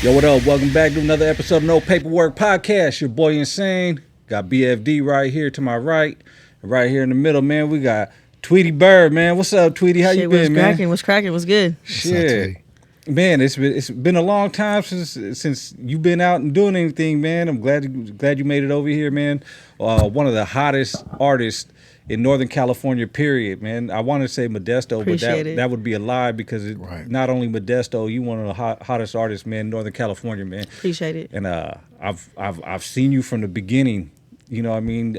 Yo, what up? Welcome back to another episode of No Paperwork Podcast. Your boy Insane. Got BFD right here to my right. Right here in the middle, man, we got Tweety Bird, man. What's up, Tweety? How you been, man? What's cracking? What's good? Shit. Man, it's been a long time since you've been out and doing anything, man. I'm glad you made it over here, man. One of the hottest artists in Northern California, period, man. I want to say Modesto, Appreciate but that would be a lie because not only Modesto, you one of the hottest artists, man, in Northern California, man. Appreciate it. And I've seen you from the beginning. You know what I mean?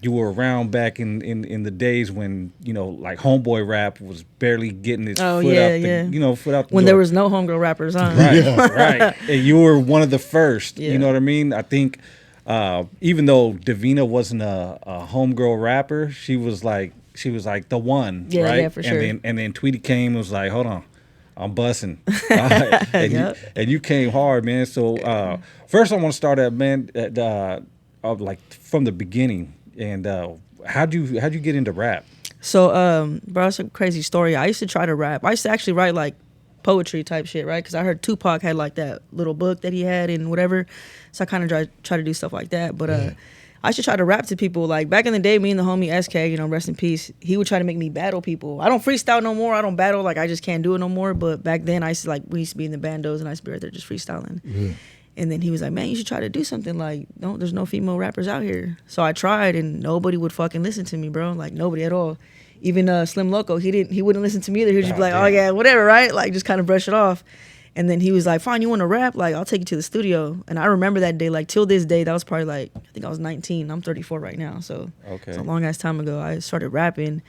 You were around back in the days when, you know, like homeboy rap was barely getting its foot out the when door. there was no homegirl rappers on. Right. And you were one of the first. You know what I mean? I think even though Davina wasn't a homegirl rapper, she was like the one, right? Yeah, for sure. And then Tweety came and was like, hold on, I'm bussing. And you came hard, man. So first I want to start at, man, like from the beginning. And how'd you get into rap? So, bro, it's a crazy story. I used to try to rap. I used to actually write like poetry type shit, right? Because I heard Tupac had like that little book that he had and whatever. So I kind of try to do stuff like that. But I should try to rap to people. Like back in the day, me and the homie SK, you know, rest in peace, he would try to make me battle people. I don't freestyle no more. I don't battle. Like I just can't do it no more. But back then, we used to be in the bandos and I used to be right there just freestyling. Yeah. And then he was like, man, you should try to do something. Like, there's no female rappers out here. So I tried and nobody would fucking listen to me, bro. Like nobody at all. Even Slim Loco, he wouldn't listen to me either. He would just be like, oh yeah, whatever, right? Like just kind of brush it off. And then he was like, fine, you want to rap? Like, I'll take you to the studio. And I remember that day, like till this day, that was probably like, I think I was 19. I'm 34 right now. So it's a long ass time ago. I started rapping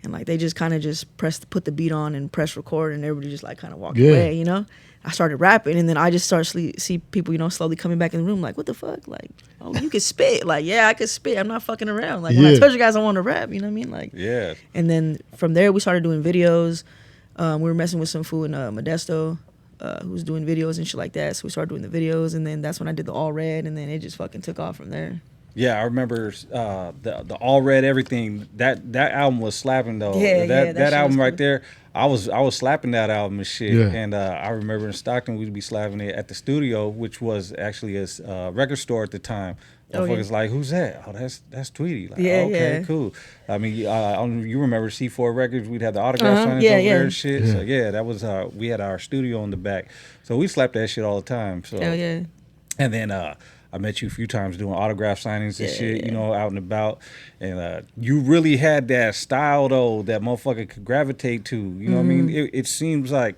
and like they just kind of just put the beat on and press record and everybody just like kind of walked away, you know? I started rapping and then I just started see people, you know, slowly coming back in the room like, what the fuck? Like, oh, you can spit. Like, yeah, I could spit. I'm not fucking around. Like, when I told you guys I want to rap, you know what I mean? Like, yeah. And then from there, we started doing videos. We were messing with some food in Modesto who was doing videos and shit like that. So we started doing the videos and then that's when I did the All Red and then it just fucking took off from there. Yeah, I remember the All Red everything. That album was slapping though. That album right there. I was slapping that album and shit. Yeah. And I remember in Stockton we'd be slapping it at the studio, which was actually a record store at the time. Motherfuckers like, who's that? Oh, that's Tweety. Like, okay, cool. I mean, you remember C4 Records? We'd have the autograph signings over there and shit. Yeah. So yeah, that was we had our studio in the back. So we slapped that shit all the time. So and then I met you a few times doing autograph signings and shit, you know, out and about. And you really had that style, though, that motherfucker could gravitate to. You know what I mean? It seems like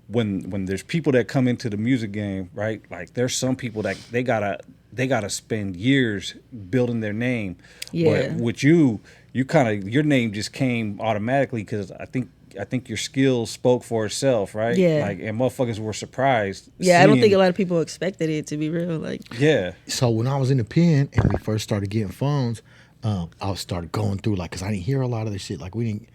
when there's people that come into the music game, right? Like there's some people that they gotta spend years building their name. Yeah. But with you kind of, your name just came automatically because I think your skills spoke for itself, right? Yeah. Like, and motherfuckers were surprised. Yeah, I don't think a lot of people expected it, to be real. Like, yeah. So when I was in the pen and we first started getting phones, I started going through like, cause I didn't hear a lot of the shit. Like we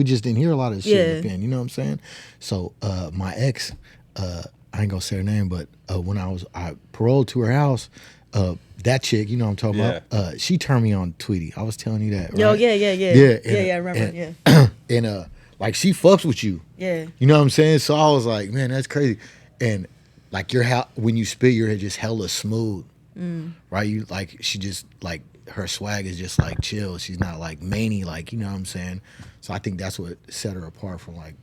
just didn't hear a lot of the shit in the pen. You know what I'm saying? So my ex, I ain't gonna say her name, but when I paroled to her house, that chick, you know what I'm talking about. She turned me on Tweety. I was telling you that. Right? Yo, yeah. I remember. And like she fucks with you. Yeah. You know what I'm saying? So I was like, man, that's crazy. And like when you spit, you're just hella smooth. Right? You like she just like her swag is just like chill. She's not like many, like, you know what I'm saying? So I think that's what set her apart from like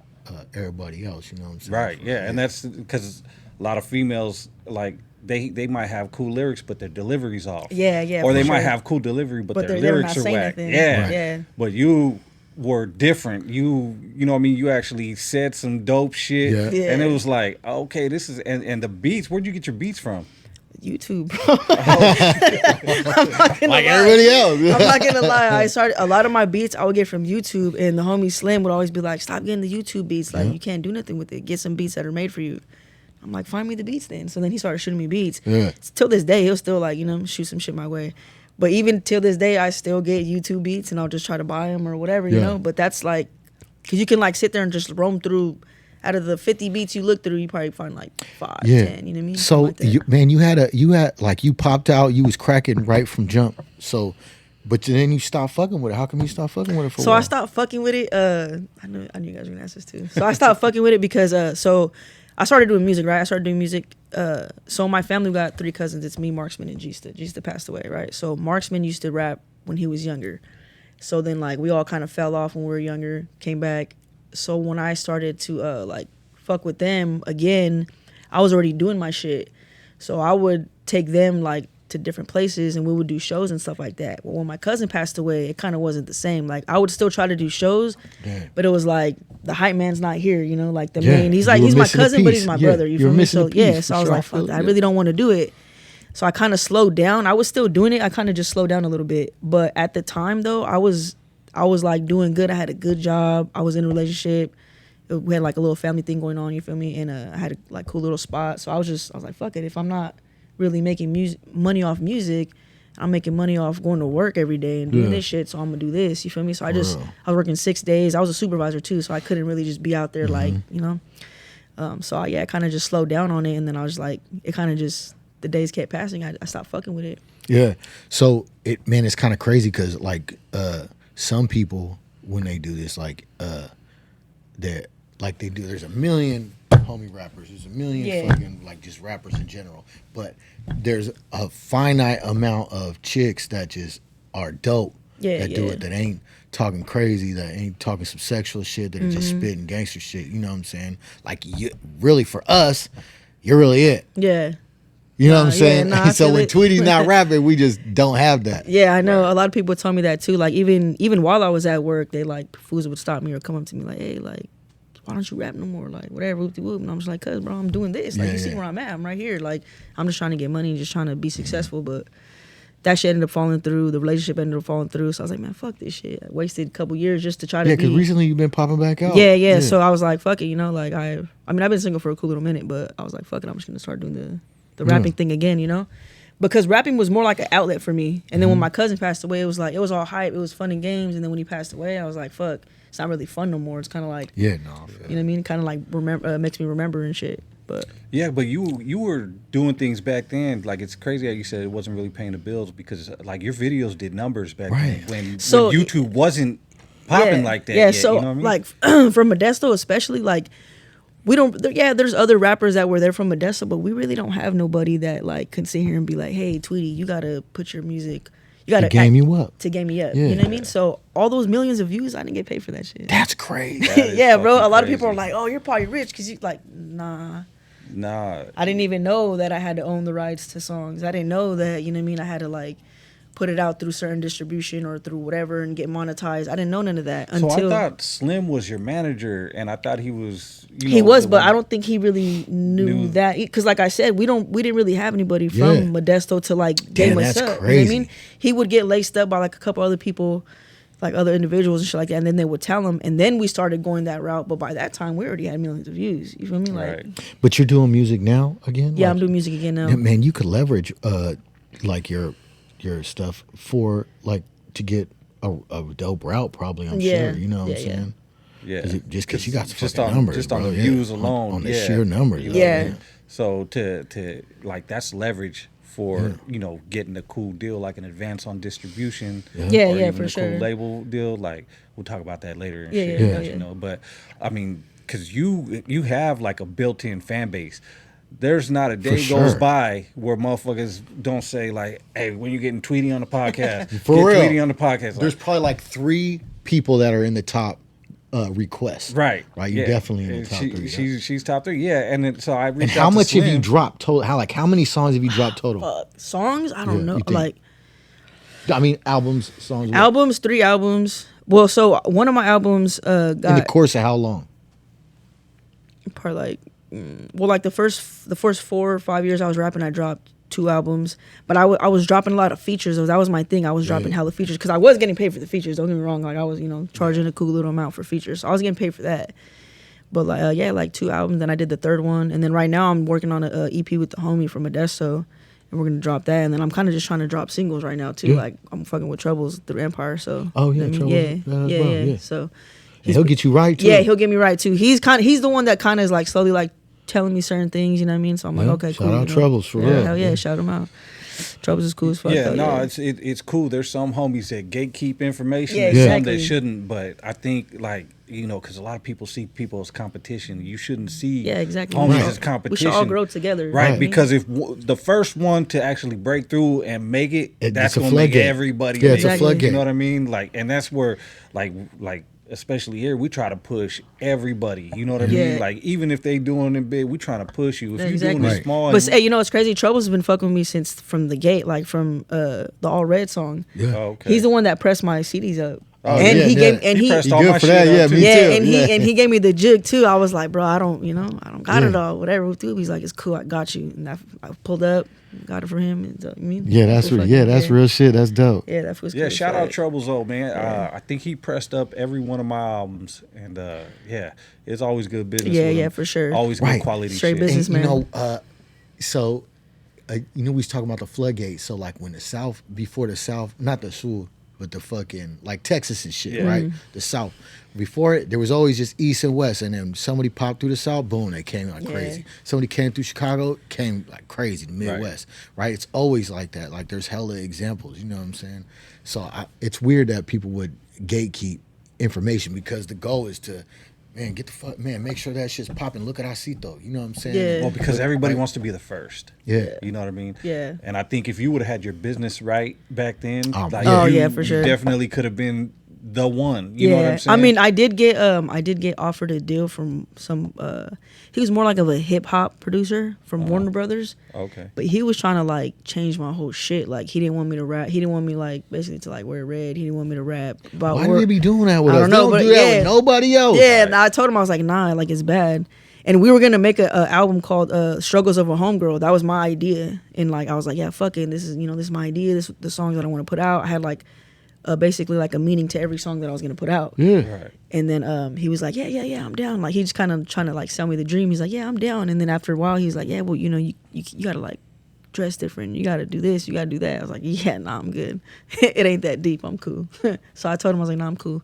everybody else, you know what I'm saying? Right, yeah. And that's because a lot of females like they might have cool lyrics, but their delivery's off. Yeah. Or they might have cool delivery, but their lyrics are whack. Yeah. But you were different. You know what I mean? You actually said some dope shit. Yeah. And it was like, okay, this is, and the beats, where'd you get your beats from? YouTube, bro. I'm not gonna like lie. Everybody else. I'm not gonna lie. A lot of my beats I would get from YouTube, and the homie Slim would always be like, stop getting the YouTube beats. Like, you can't do nothing with it. Get some beats that are made for you. I'm like, find me the beats then. So then he started shooting me beats. Yeah. Till this day, he'll still like, you know, shoot some shit my way. But even till this day, I still get YouTube beats and I'll just try to buy them or whatever, you know? But that's like, because you can like sit there and just roam through, out of the 50 beats you look through, you probably find like 5, 10, you know what I mean? So, like you had, like you popped out, you was cracking right from jump. So, but then you stopped fucking with it. How come you stopped fucking with it for a while? I stopped fucking with it, I knew you guys were going to ask this too. So I stopped fucking with it because, so I started doing music, right? I started doing music. So my family got 3 cousins. It's me, Marksman, and Gista. Gista passed away, right? So Marksman used to rap when he was younger. So then, like, we all kind of fell off when we were younger, came back. So when I started to, like, fuck with them again, I was already doing my shit. So I would take them, like, to different places, and we would do shows and stuff like that. Well, when my cousin passed away, it kind of wasn't the same. Like, I would still try to do shows, but it was like, the hype man's not here, you know? Like, the main, he's like, he's my cousin, but he's my brother, you feel me? So, so I was like, fuck that. I really don't want to do it. So I kind of slowed down. I was still doing it. I kind of just slowed down a little bit. But at the time, though, I was like doing good. I had a good job. I was in a relationship. We had like a little family thing going on, you feel me? And I had a like cool little spot. So I was like, fuck it. If I'm not really making money off music, I'm making money off going to work every day and doing this shit. So I'm gonna do this, you feel me? So I was working 6 days. I was a supervisor too, so I couldn't really just be out there like, you know? So I kind of just slowed down on it, and then I was like, it kind of just, the days kept passing. I stopped fucking with it. Yeah. So it's kind of crazy because like some people, when they do this, like they do, there's a million homie rappers, there's a million fucking like just rappers in general, but there's a finite amount of chicks that just are dope that do it, that ain't talking crazy, that ain't talking some sexual shit, that are just spitting gangster shit, you know what I'm saying? Like, really, for us, you're really it. Yeah. You know what I'm saying? So when Tweety's not rapping, we just don't have that. Yeah, I know. A lot of people tell me that too. Like, even while I was at work, they like, fools would stop me or come up to me like, hey, like, why don't you rap no more? Like, whatever, whoop-de-whoop. And I'm just like, cuz, bro, I'm doing this. Like, you see where I'm at. I'm right here. Like, I'm just trying to get money, just trying to be successful. But that shit ended up falling through. The relationship ended up falling through. So I was like, man, fuck this shit. I wasted a couple years just to try to be. Yeah, because recently you've been popping back out. Yeah. So I was like, fuck it, you know? Like, I mean, I've been single for a cool little minute, but I was like, fuck it, I'm just going to start doing the rapping thing again, you know? Because rapping was more like an outlet for me. And then when my cousin passed away, it was like, it was all hype. It was fun and games. And then when he passed away, I was like, fuck, it's not really fun no more. It's kind of like, you know what I mean? Kind of like makes me remember and shit. But yeah, but you were doing things back then. Like, it's crazy how you said it wasn't really paying the bills, because like your videos did numbers back then when YouTube wasn't popping like that. Yeah, yet, so you know what I mean? like from Modesto especially, like, we don't, there's other rappers that were there from Modesto, but we really don't have nobody that like can sit here and be like, hey, Tweety, you gotta put your music, you gotta game you up. To game me up. You know what I mean? So all those millions of views, I didn't get paid for that shit. That's crazy. Yeah, bro. A lot of people are like, oh, you're probably rich because you like, nah. I didn't even know that I had to own the rights to songs. I didn't know that, you know what I mean, I had to like put it out through certain distribution or through whatever and get monetized. I didn't know none of that until. So I thought Slim was your manager, and I thought he was. He was, but I don't think he really knew that, because, like I said, we didn't really have anybody from Modesto to like game us up. Crazy. You know what I mean? He would get laced up by like a couple other people, like other individuals and shit like that, and then they would tell him, and then we started going that route. But by that time, we already had millions of views. You feel me? Like, but you're doing music now again? Yeah, like, I'm doing music again now. Man, you could leverage like your stuff for like to get a dope route, probably. I'm sure. You know what I'm saying? Yeah. Just because you got some fucking numbers, just on the views alone, on the sheer numbers. Yeah. So to like, that's leverage for you know, getting a cool deal, like an advance on distribution. Or for sure. Cool label deal. Like, we'll talk about that later. And shit, you know. But I mean, because you have like a built-in fan base. There's not a day goes by where motherfuckers don't say like, hey, when you getting Tweety on the podcast, for real. Tweety on the podcast. There's probably like 3 people that are in the top requests. Right. You're definitely in the top 3. She's top 3. Yeah, and then, so I reached and out how to much Slim. have you dropped total? How many songs have you dropped total? Songs? I don't know. Like, I mean, albums, songs. Albums, 3 albums. Well, so one of my albums got in the course of how long? Probably like. Well, like the first 4 or 5 years I was rapping, I dropped 2 albums, but I was dropping a lot of features. That was my thing. I was dropping hella features because I was getting paid for the features. Don't get me wrong. Like, I was, you know, charging a cool little amount for features. So I was getting paid for that. But like, like 2 albums. Then I did the 3rd one, and then right now I'm working on a EP with the homie from Modesto, and we're gonna drop that. And then I'm kind of just trying to drop singles right now too. Like, I'm fucking with Troubles through Empire. So yeah. So. He'll get you right too. Yeah, he'll get me right too. He's the one that kind of is like slowly like telling me certain things, you know what I mean? So I'm like, okay, cool. Shout out Troubles for real. Hell yeah, shout him out. Troubles is cool as fuck. Yeah, it's cool. There's some homies that gatekeep information, yeah, and exactly. some that shouldn't. But I think like because a lot of people see people as competition. You shouldn't see exactly. homies as competition. We should all grow together. Right, because if the first one to actually break through and make it, that's going to make everybody make it's a floodgate. You know what I mean? Like, and that's where, like especially here, we try to push everybody. You know what I mean? Like, even if they doing it big, we trying to push you. If you're doing it small. But hey, it's crazy. Trouble's been fucking with me since from the gate, like from the All Red song. Yeah. Oh, okay. He's the one that pressed my CDs up. Oh, and he gave and he pressed all my shit up too. Me too. And he gave me the jig too. I was like, bro, I don't got it all. Whatever. He's like, it's cool. I got you. And I pulled up, got it for him. And, that's real shit. That's dope. Yeah, that was cool. Yeah, shout out Troubles though, man. I think he pressed up every one of my albums, and it's always good business. Yeah, for sure. Always good quality straight shit. business, man. We was talking about the floodgates. So like when the South, before the South, not the Sur, but the fucking like Texas and shit, right? The South. Before it, there was always just East and West, and then somebody popped through the South, boom, they came like crazy. Somebody came through Chicago, came like crazy, the Midwest, right? It's always like that. Like there's hella examples, you know what I'm saying? So it's weird that people would gatekeep information because the goal is to, make sure that shit's popping. Look at Asito, you know what I'm saying? Yeah. Well, because everybody wants to be the first. Yeah. You know what I mean? Yeah. And I think if you would have had your business right back then, for sure. You definitely could have been the one. You know what I'm saying? I mean, I did get offered a deal from some he was more like of a hip hop producer from Warner Brothers. Okay. But he was trying to like change my whole shit. Like he didn't want me to rap. He didn't want me like basically to like wear red. He didn't want me to rap about why do they be doing that with us? I don't know, they don't but do that with nobody else. Yeah, and I told him, I was like, nah, like it's bad. And we were gonna make a album called "Struggles of a Homegirl." That was my idea, and like I was like, yeah, fuck it. This is my idea. This the songs that I want to put out. I had like basically like a meaning to every song that I was gonna put out. Yeah. Right. And then he was like, yeah, I'm down. Like he just kind of trying to like sell me the dream. He's like, yeah, I'm down. And then after a while, he's like, yeah, well, you gotta like dress different. You gotta do this. You gotta do that. I was like, yeah, nah, I'm good. It ain't that deep. I'm cool. So I told him, I was like, nah, I'm cool.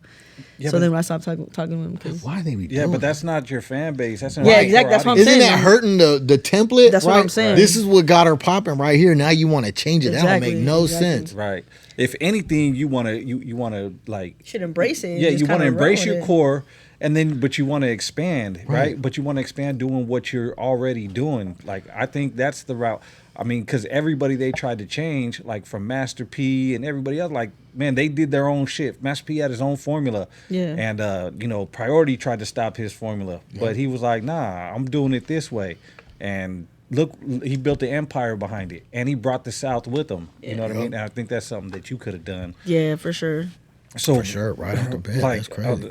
Yeah, so then when I stopped talking to him, why they be doing? Yeah, but that's not your fan base. That's not exactly. That's what I'm saying. Isn't that hurting the template? That's what I'm saying. This is what got her popping right here. Now you want to change it? That don't make no sense. Right. If anything, you want to like should embrace it. Yeah, you want to embrace your core, and then but you want to expand, right? But you want to expand doing what you're already doing. Like I think that's the route. I mean, because everybody they tried to change, like from Master P and everybody else, like, man, they did their own shit. Master P had his own formula. Yeah. And, Priority tried to stop his formula. Yeah. But he was like, nah, I'm doing it this way. And look, he built the empire behind it. And he brought the South with him. Yeah. You know what I mean? And I think that's something that you could have done. Yeah, for sure. So, for sure, right off the bat. Like, that's crazy.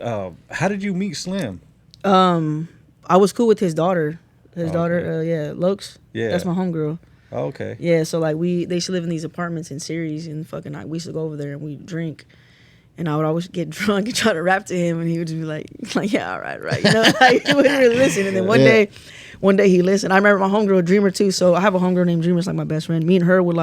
How did you meet Slim? I was cool with his daughter. His daughter, Lokes. Yeah. That's my homegirl. Oh, okay. Yeah, so like they used to live in these apartments in Ceres, and fucking like we used to go over there and we'd drink, and I would always get drunk and try to rap to him, and he would just be like yeah, all right, like he wouldn't really listen. And then one day he listened. I remember my homegirl Dreamer too. So I have a homegirl named Dreamer, it's like my best friend. Me and her would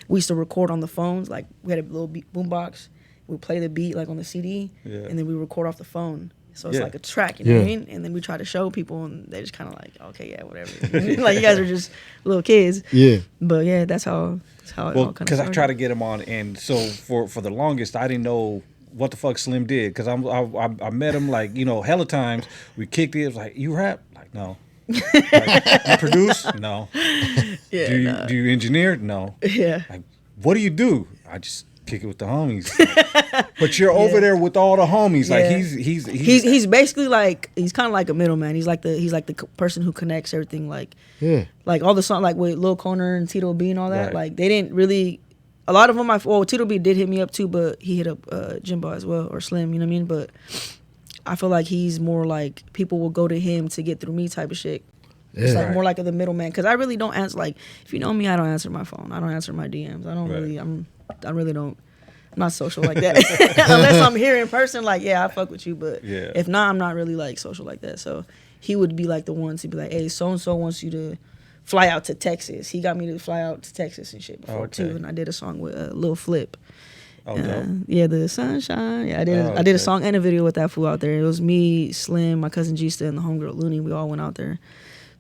we used to record on the phones. Like we had a little boom box. We'd play the beat like on the CD, and then we record off the phone. So it's like a track, you know what I mean? And then we try to show people, and they just kind of like, okay, yeah, whatever. Like you guys are just little kids. Yeah. But yeah, that's how it all kind of started. Because I tried to get him on, and so for the longest, I didn't know what the fuck Slim did. Because I met him like, hella times. We kicked it. It was like, you rap? Like, no. Like, you produce? No. Yeah. Do you engineer? No. Yeah. Like, what do you do? I just kick it with the homies. But you're over there with all the homies. Like he's basically like he's kind of like a middleman. He's like the person who connects everything. Like all the songs like with Lil Conner and Tito B and all that. Right. Like they didn't really. A lot of them. Tito B did hit me up too, but he hit up Jimbo as well or Slim. You know what I mean? But I feel like he's more like people will go to him to get through me type of shit. Yeah. It's like more like the middleman because I really don't answer. Like if you know me, I don't answer my phone. I don't answer my DMs. I don't really. I really don't. I'm not social like that. Unless I'm here in person, like, yeah, I fuck with you. But if not, I'm not really like social like that. So he would be like the one to be like, hey, so-and-so wants you to fly out to Texas. He got me to fly out to Texas and shit before too. And I did a song with Lil Flip. Yeah, the sunshine. Yeah, I did a song and a video with that fool out there. It was me, Slim, my cousin Gista, and the homegirl Looney. We all went out there.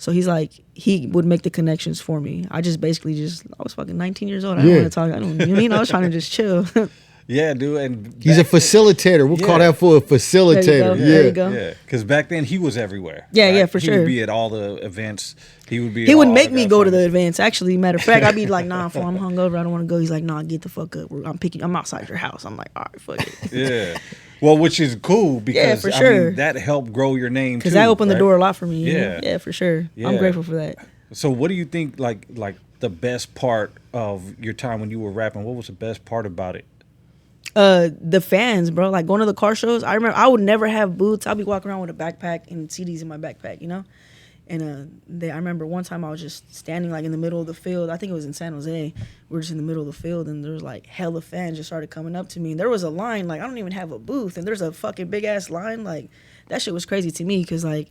So he's like, he would make the connections for me. I just basically I was fucking 19 years old. I didn't want to talk. I don't, you know what I mean? I was trying to just chill. Yeah, dude. And he's a facilitator. We'll call that for a facilitator. There you go. Yeah, because back then he was everywhere. Yeah, right? yeah, for sure. He would be at all the events. He would be. He would make me go to the events. Actually, matter of fact, I'd be like, "Nah, fool, I'm hungover. I don't want to go." He's like, "Nah, get the fuck up. I'm outside your house." I'm like, "All right, fuck it." Yeah. Well, which is cool because for sure. I mean, that helped grow your name because that opened the door a lot for me. Yeah, yeah, for sure. Yeah. I'm grateful for that. So, what do you think? Like the best part of your time when you were rapping? What was the best part about it? The fans, bro. Like going to the car shows. I remember I would never have boots. I'd be walking around with a backpack and CDs in my backpack, you know. And I remember one time I was just standing like in the middle of the field. I think it was in San Jose. We were just in the middle of the field, and there was like hella fans just started coming up to me. And there was a line, like I don't even have a booth, and there's a fucking big ass line. Like that shit was crazy to me because like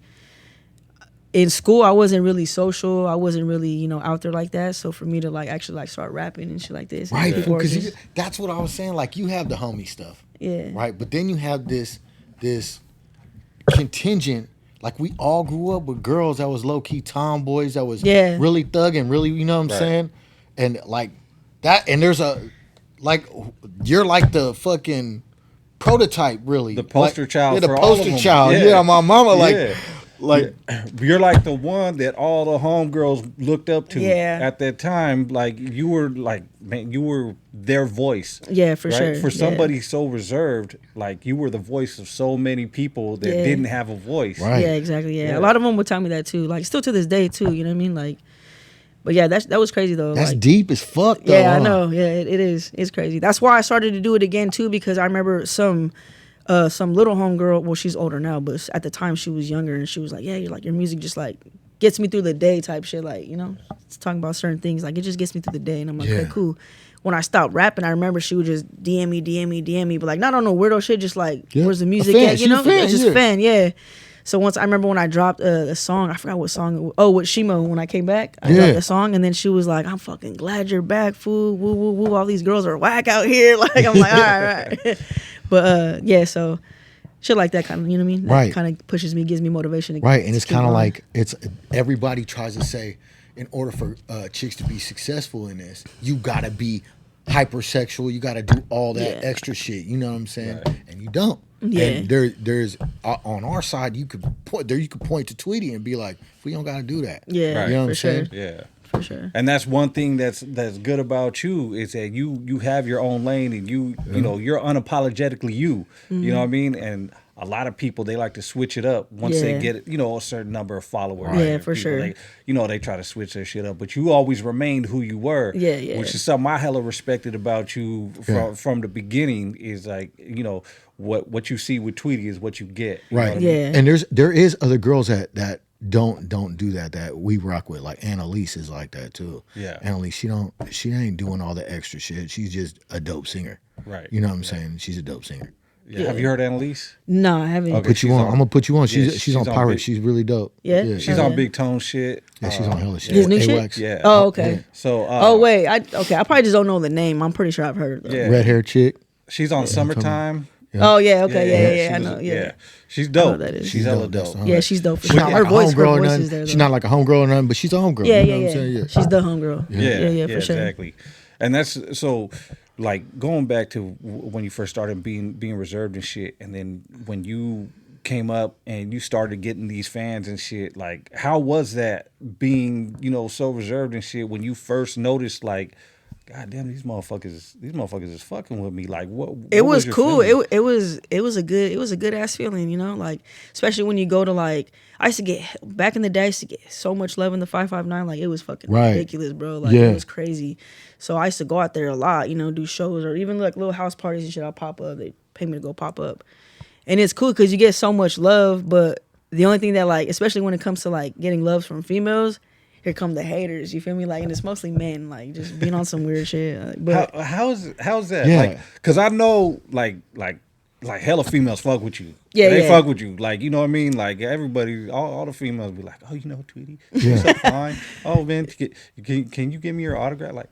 in school I wasn't really social. I wasn't really, you know, out there like that. So for me to like actually like start rapping and shit like this, right? Because that's what I was saying. Like you have the homie stuff, yeah, right? But then you have this contingent. Like we all grew up with girls that was low key tomboys that was really thugging, really, you know what I'm saying? And like that, and there's a like you're like the fucking prototype, really, the poster child. Yeah, the for poster all of them. child. Yeah, my mama like you're like the one that all the homegirls looked up to at that time. Like you were like, man, you were their voice. Yeah, for sure. For somebody so reserved, like you were the voice of so many people that didn't have a voice. Right. Yeah, exactly. Yeah. A lot of them would tell me that too. Like still to this day too. You know what I mean? Like, but yeah, that was crazy though. That's like, deep as fuck though. Yeah, I know. Yeah, it is. It's crazy. That's why I started to do it again too, because I remember some little homegirl, well, she's older now, but at the time she was younger, and she was like, yeah, you're like, your music just like gets me through the day type shit, like, you know, it's talking about certain things, like it just gets me through the day. And I'm like, okay, cool. When I stopped rapping, I remember she would just DM me, but like not on no weirdo shit, just like, where's the music at, you know? It's just fan, So once I remember when I dropped a song, I forgot what song it was. Oh, with Shimo, when I came back, I dropped a song, and then she was like, I'm fucking glad you're back, fool. Woo, woo, woo. All these girls are whack out here. Like, I'm like, all right. But so shit like that kind of, you know what I mean? That kind of pushes me, gives me motivation. To and it's kind of like, it's everybody tries to say, in order for chicks to be successful in this, you gotta be hypersexual, you gotta do all that extra shit, you know what I'm saying? And you don't. And there's on our side, you could point to Tweety and be like, we don't gotta do that. You know what I'm saying? Yeah. For sure. And that's one thing that's good about you is that you have your own lane, and you know, you're unapologetically you. You know what I mean? And a lot of people, they like to switch it up once they get, you know, a certain number of followers. Yeah, for sure. They try to switch their shit up, but you always remained who you were. Which is something I hella respected about you from the beginning. Is like, you know, what you see with Tweety is what you get. You know what I mean? And there is other girls that don't do that we rock with. Like Annalise is like that too. Annalise, she ain't doing all the extra shit. She's just a dope singer. Right. You know what I'm saying? She's a dope singer. Have you heard Annalise? No, I haven't. Okay, I'm gonna put you on. She's on Pirate. She's really dope. She's on Big Tone shit. Yeah, she's on hella shit. His new shit? Yeah. Oh, okay. Yeah. So I probably just don't know the name. I'm pretty sure I've heard of it. Red hair chick. She's on Summertime. Oh yeah, okay, yeah, I know. Yeah, she's dope. That is. She's hella dope. Yeah, she's dope. She's not like her voice is there. Though. She's not like a homegirl or nothing, but she's a homegirl. Yeah, you know what I'm saying? She's the homegirl. Yeah, for sure. Exactly. And that's so, like, going back to when you first started being reserved and shit, and then when you came up and you started getting these fans and shit, like, how was that being, you know, so reserved and shit when you first noticed, like, God damn, these motherfuckers is fucking with me. Like, what it was cool. Feeling? It was a good ass feeling, you know, like, especially when you go to, like, I used to get, back in the day, I used to get so much love in the 559. Like, it was fucking ridiculous, bro. Like, it was crazy. So I used to go out there a lot, you know, do shows or even like little house parties and shit. I'll pop up. They pay me to go pop up. And it's cool because you get so much love, but the only thing that, like, especially when it comes to, like, getting loves from females, here come the haters, you feel me? Like, and it's mostly men, like, just being on some weird shit. But how's that? Yeah. Like, cause I know, like hella females fuck with you. Yeah, they fuck with you. Like, you know what I mean? Like, everybody, all the females be like, oh, you know, Tweety, you're so fine. Oh man, can you give me your autograph? Like,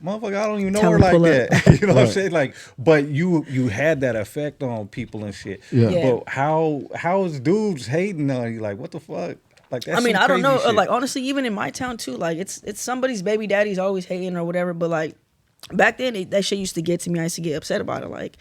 motherfucker, I don't even know her like that. You know what I'm saying? Like, but you had that effect on people and shit. But how is dudes hating on you? Like, what the fuck? Like, that's I don't know. Shit. Like, honestly, even in my town too, like, it's somebody's baby daddy's always hating or whatever. But like, back then that shit used to get to me. I used to get upset about it. Like,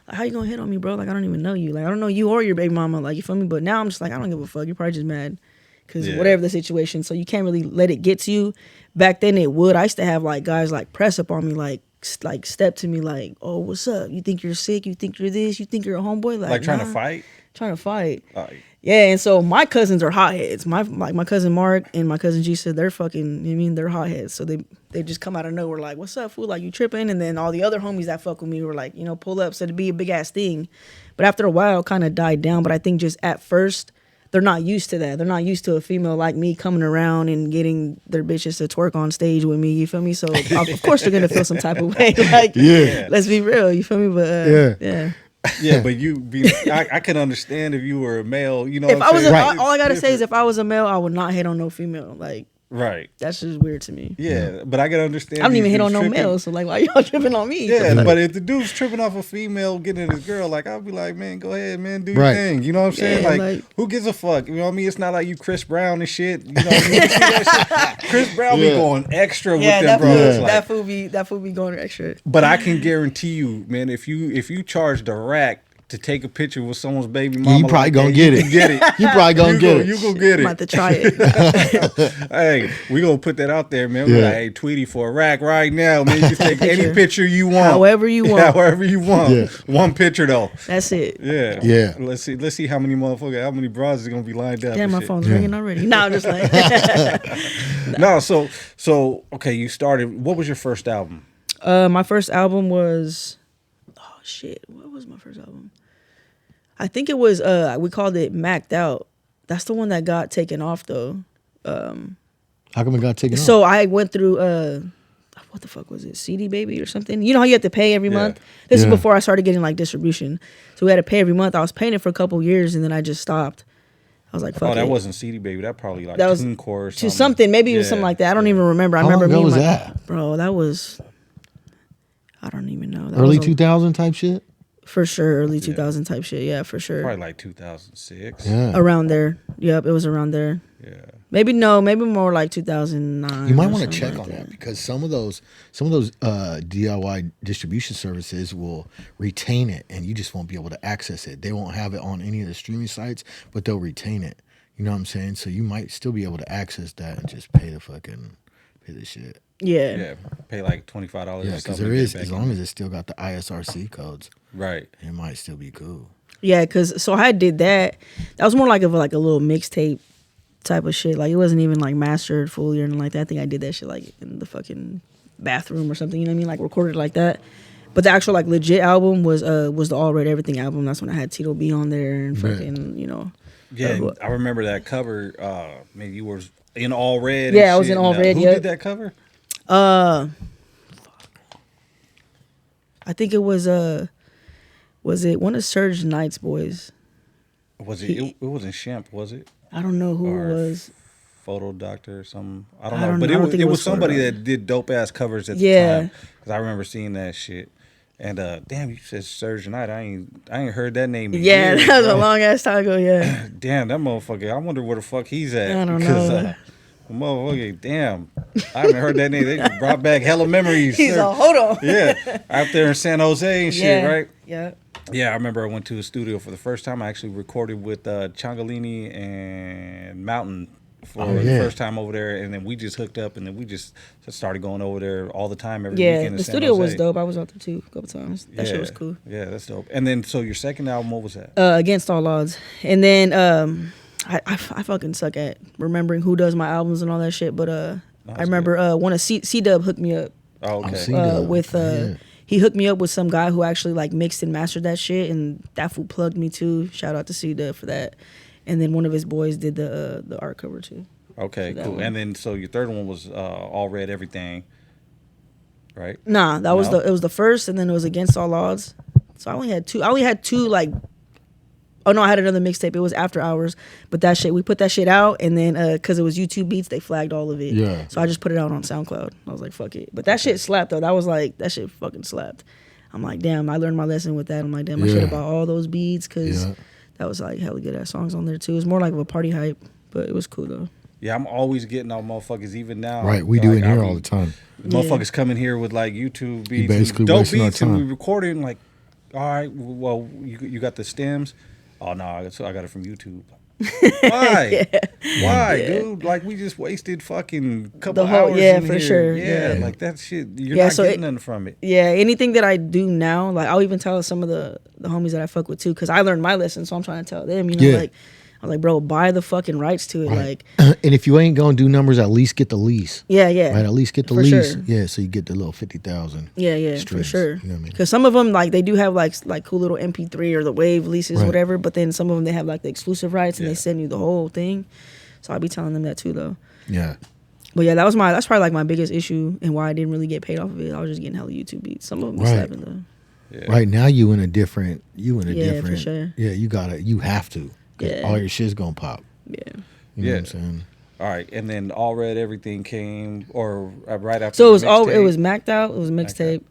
how you gonna hit on me, bro? Like, I don't even know you. Like, I don't know you or your baby mama. Like, you feel me? But now I'm just like, I don't give a fuck. You're probably just mad because whatever the situation. So you can't really let it get to you. Back then it would. I used to have like guys like press up on me, like step to me, like, oh, what's up? You think you're sick? You think you're this? You think you're a homeboy? Like trying to fight? Trying to fight. Yeah, and so my cousins are hotheads. My cousin Mark and my cousin Gista, they're fucking, you mean, they're hotheads. So they just come out of nowhere like, what's up, fool? Like, you tripping? And then all the other homies that fuck with me were like, you know, pull up. So it'd be a big ass thing. But after a while, it kind of died down. But I think just at first, they're not used to that. They're not used to a female like me coming around and getting their bitches to twerk on stage with me. You feel me? So of course they're gonna feel some type of way. Like, let's be real. You feel me? But yeah, but I can understand if you were a male. You know, if what I'm saying? All I gotta say is if I was a male, I would not hit on no female. Like, right. That's just weird to me. Yeah, but I can understand. I don't even hit on no male, so like, why y'all tripping on me? Yeah, but if the dude's tripping off a female getting at his girl, like, I'll be like, man, go ahead, man, do your thing. You know what I'm saying? Like, who gives a fuck? You know what I mean? It's not like you Chris Brown and shit. You know what I mean? You see that shit? Chris Brown be going extra with them, bro. That fool be going extra. But I can guarantee you, man, if you charge the rack to take a picture with someone's baby mama, you probably gonna get it. You probably gonna get it. You gonna get it. I'm about to try it. Hey, we gonna put that out there, man. We're like, hey, Tweety, for a rack right now, man. You can take any picture you want, however you want, however you want. Yeah. One picture though. That's it. Yeah. Let's see how many bras is gonna be lined up. Damn, my phone's ringing already. No, I'm just like. No, so okay. You started. What was your first album? My first album was. Oh shit! What was my first album? I think it was we called it Macked Out. That's the one that got taken off though. How come it got taken off? So I went through what the fuck was it? CD Baby or something. You know how you have to pay every month? This is before I started getting like distribution. So we had to pay every month. I was paying it for a couple years and then I just stopped. I was like, fuck it. That wasn't CD Baby. That probably like that was TuneCore or something. To something. Maybe it was something like that. I don't even remember. I How remember long ago was that? Bro, that was I don't even know. That early 2000 type shit? For sure, early 2000 type shit. Yeah, for sure. Probably like 2006. Yeah. Around there. Yep, it was around there. Yeah. Maybe more like 2009. You might want to check on that because some of those DIY distribution services will retain it and you just won't be able to access it. They won't have it on any of the streaming sites, but they'll retain it. You know what I'm saying? So you might still be able to access that and just pay the shit. Yeah. Yeah. Pay like $25 or something. Yeah, because there is, as long as it's still got the ISRC codes. Right. It might still be cool. Yeah, because so I did that. That was more like a little mixtape type of shit. Like, it wasn't even like mastered fully or anything like that. I think I did that shit like in the fucking bathroom or something. You know what I mean? Like recorded like that. But the actual like legit album was the All Red Everything album. That's when I had Tito B on there and fucking, you know. Yeah, I remember that cover. Man, you were in all red. Yeah, I was in all red. Who did that cover? I think it was it one of Surge Knight's boys? Was it? It wasn't Shemp, was it? I don't know who it was. Photo Doctor or something. I don't know. But it was somebody that did dope ass covers at the time. Because I remember seeing that shit. And damn, you said Surge Knight. I ain't heard that name in years, that was a long ass time ago. Yeah. Damn, that motherfucker. I wonder where the fuck he's at. I don't know. Motherfucker, damn. I haven't heard that name. They brought back hella memories. He's like, hold on. Yeah. Out there in San Jose and shit, right? Yeah. Yeah, I remember I went to a studio for the first time. I actually recorded with Changalini and Mountain for the first time over there. And then we just hooked up and then we just started going over there all the time every weekend in San Jose. The studio was dope. I was out there too a couple times. That shit was cool. Yeah, that's dope. And then, so your second album, what was that? Against All Odds. And then I fucking suck at remembering who does my albums and all that shit. But I remember one of C-Dub hooked me up. Oh, okay. He hooked me up with some guy who actually like mixed and mastered that shit, and that fool plugged me too. Shout out to C-Dub for that. And then one of his boys did the art cover too. Okay, cool. One. And then so your third one was All Red Everything, right? Nah, it was the first, and then it was Against All Odds. So I only had two like. Oh no, I had another mixtape. It was After Hours, but that shit we put that shit out, and then because it was YouTube Beats, they flagged all of it. Yeah. So I just put it out on SoundCloud. I was like, fuck it. But that shit slapped though. That shit fucking slapped. I'm like, damn, I learned my lesson with that. I'm like, damn, I should have bought all those beats because that was like hella good ass songs on there too. It was more like of a party hype, but it was cool though. Yeah, I'm always getting on motherfuckers even now. Right, we do in here all the time. Motherfuckers coming here with like YouTube beats, basically dope wasting our beats, and we time. recording like, all right, well, you got the stems. Oh no, I got it from YouTube. Why? Why, dude? Like we just wasted fucking couple hours. Yeah, in for here. sure. Yeah, Yeah, like that shit. You're not getting nothing from it. Yeah, anything that I do now, like I'll even tell some of the homies that I fuck with too, because I learned my lesson, so I'm trying to tell them. You know, like I'm like, bro, buy the fucking rights to it. Right. Like, and if you ain't gonna do numbers, at least get the lease. Yeah. Right, at least get the lease. Sure. Yeah, so you get the little 50,000. Yeah, strings, for sure. You know what I mean? Because some of them, like, they do have like cool little MP3 or the wave leases, whatever. But then some of them they have like the exclusive rights, and they send you the whole thing. So I'll be telling them that too, though. Yeah. But yeah, that's probably like my biggest issue and why I didn't really get paid off of it. I was just getting hella YouTube beats. Some of them be slapping though. Yeah. Right now you in a different. For sure. Yeah, you have to. Yeah. All your shit's gonna pop. Yeah. You know what I'm saying? All right, and then All Red Everything came, or right after. So it was Macked Out. It was mixtape,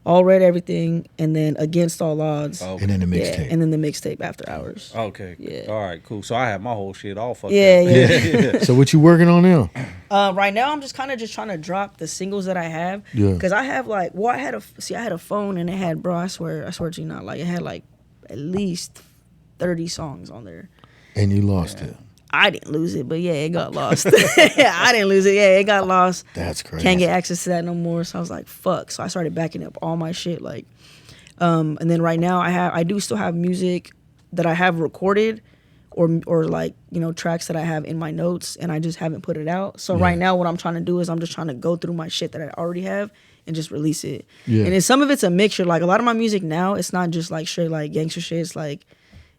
All Red Everything, and then Against All Odds. Okay. And then the mixtape. And then the mixtape After Hours. Okay. Yeah. All right. Cool. So I have my whole shit all fucked up. Yeah. So what you working on now? Right now I'm just kind of trying to drop the singles that I have. Yeah. Because I have like, I had a phone and it had, bro, I swear to you not, like it had like at least 30 songs on there. And you lost it. I didn't lose it, but yeah, it got lost. I didn't lose it. Yeah, it got lost. That's crazy. Can't get access to that no more. So I was like, fuck. So I started backing up all my shit. Like, and then right now I do still have music that I have recorded or like, you know, tracks that I have in my notes and I just haven't put it out. So right now what I'm trying to do is I'm just trying to go through my shit that I already have and just release it. Yeah. And then some of it's a mixture. Like a lot of my music now, it's not just like straight like gangster shit. It's like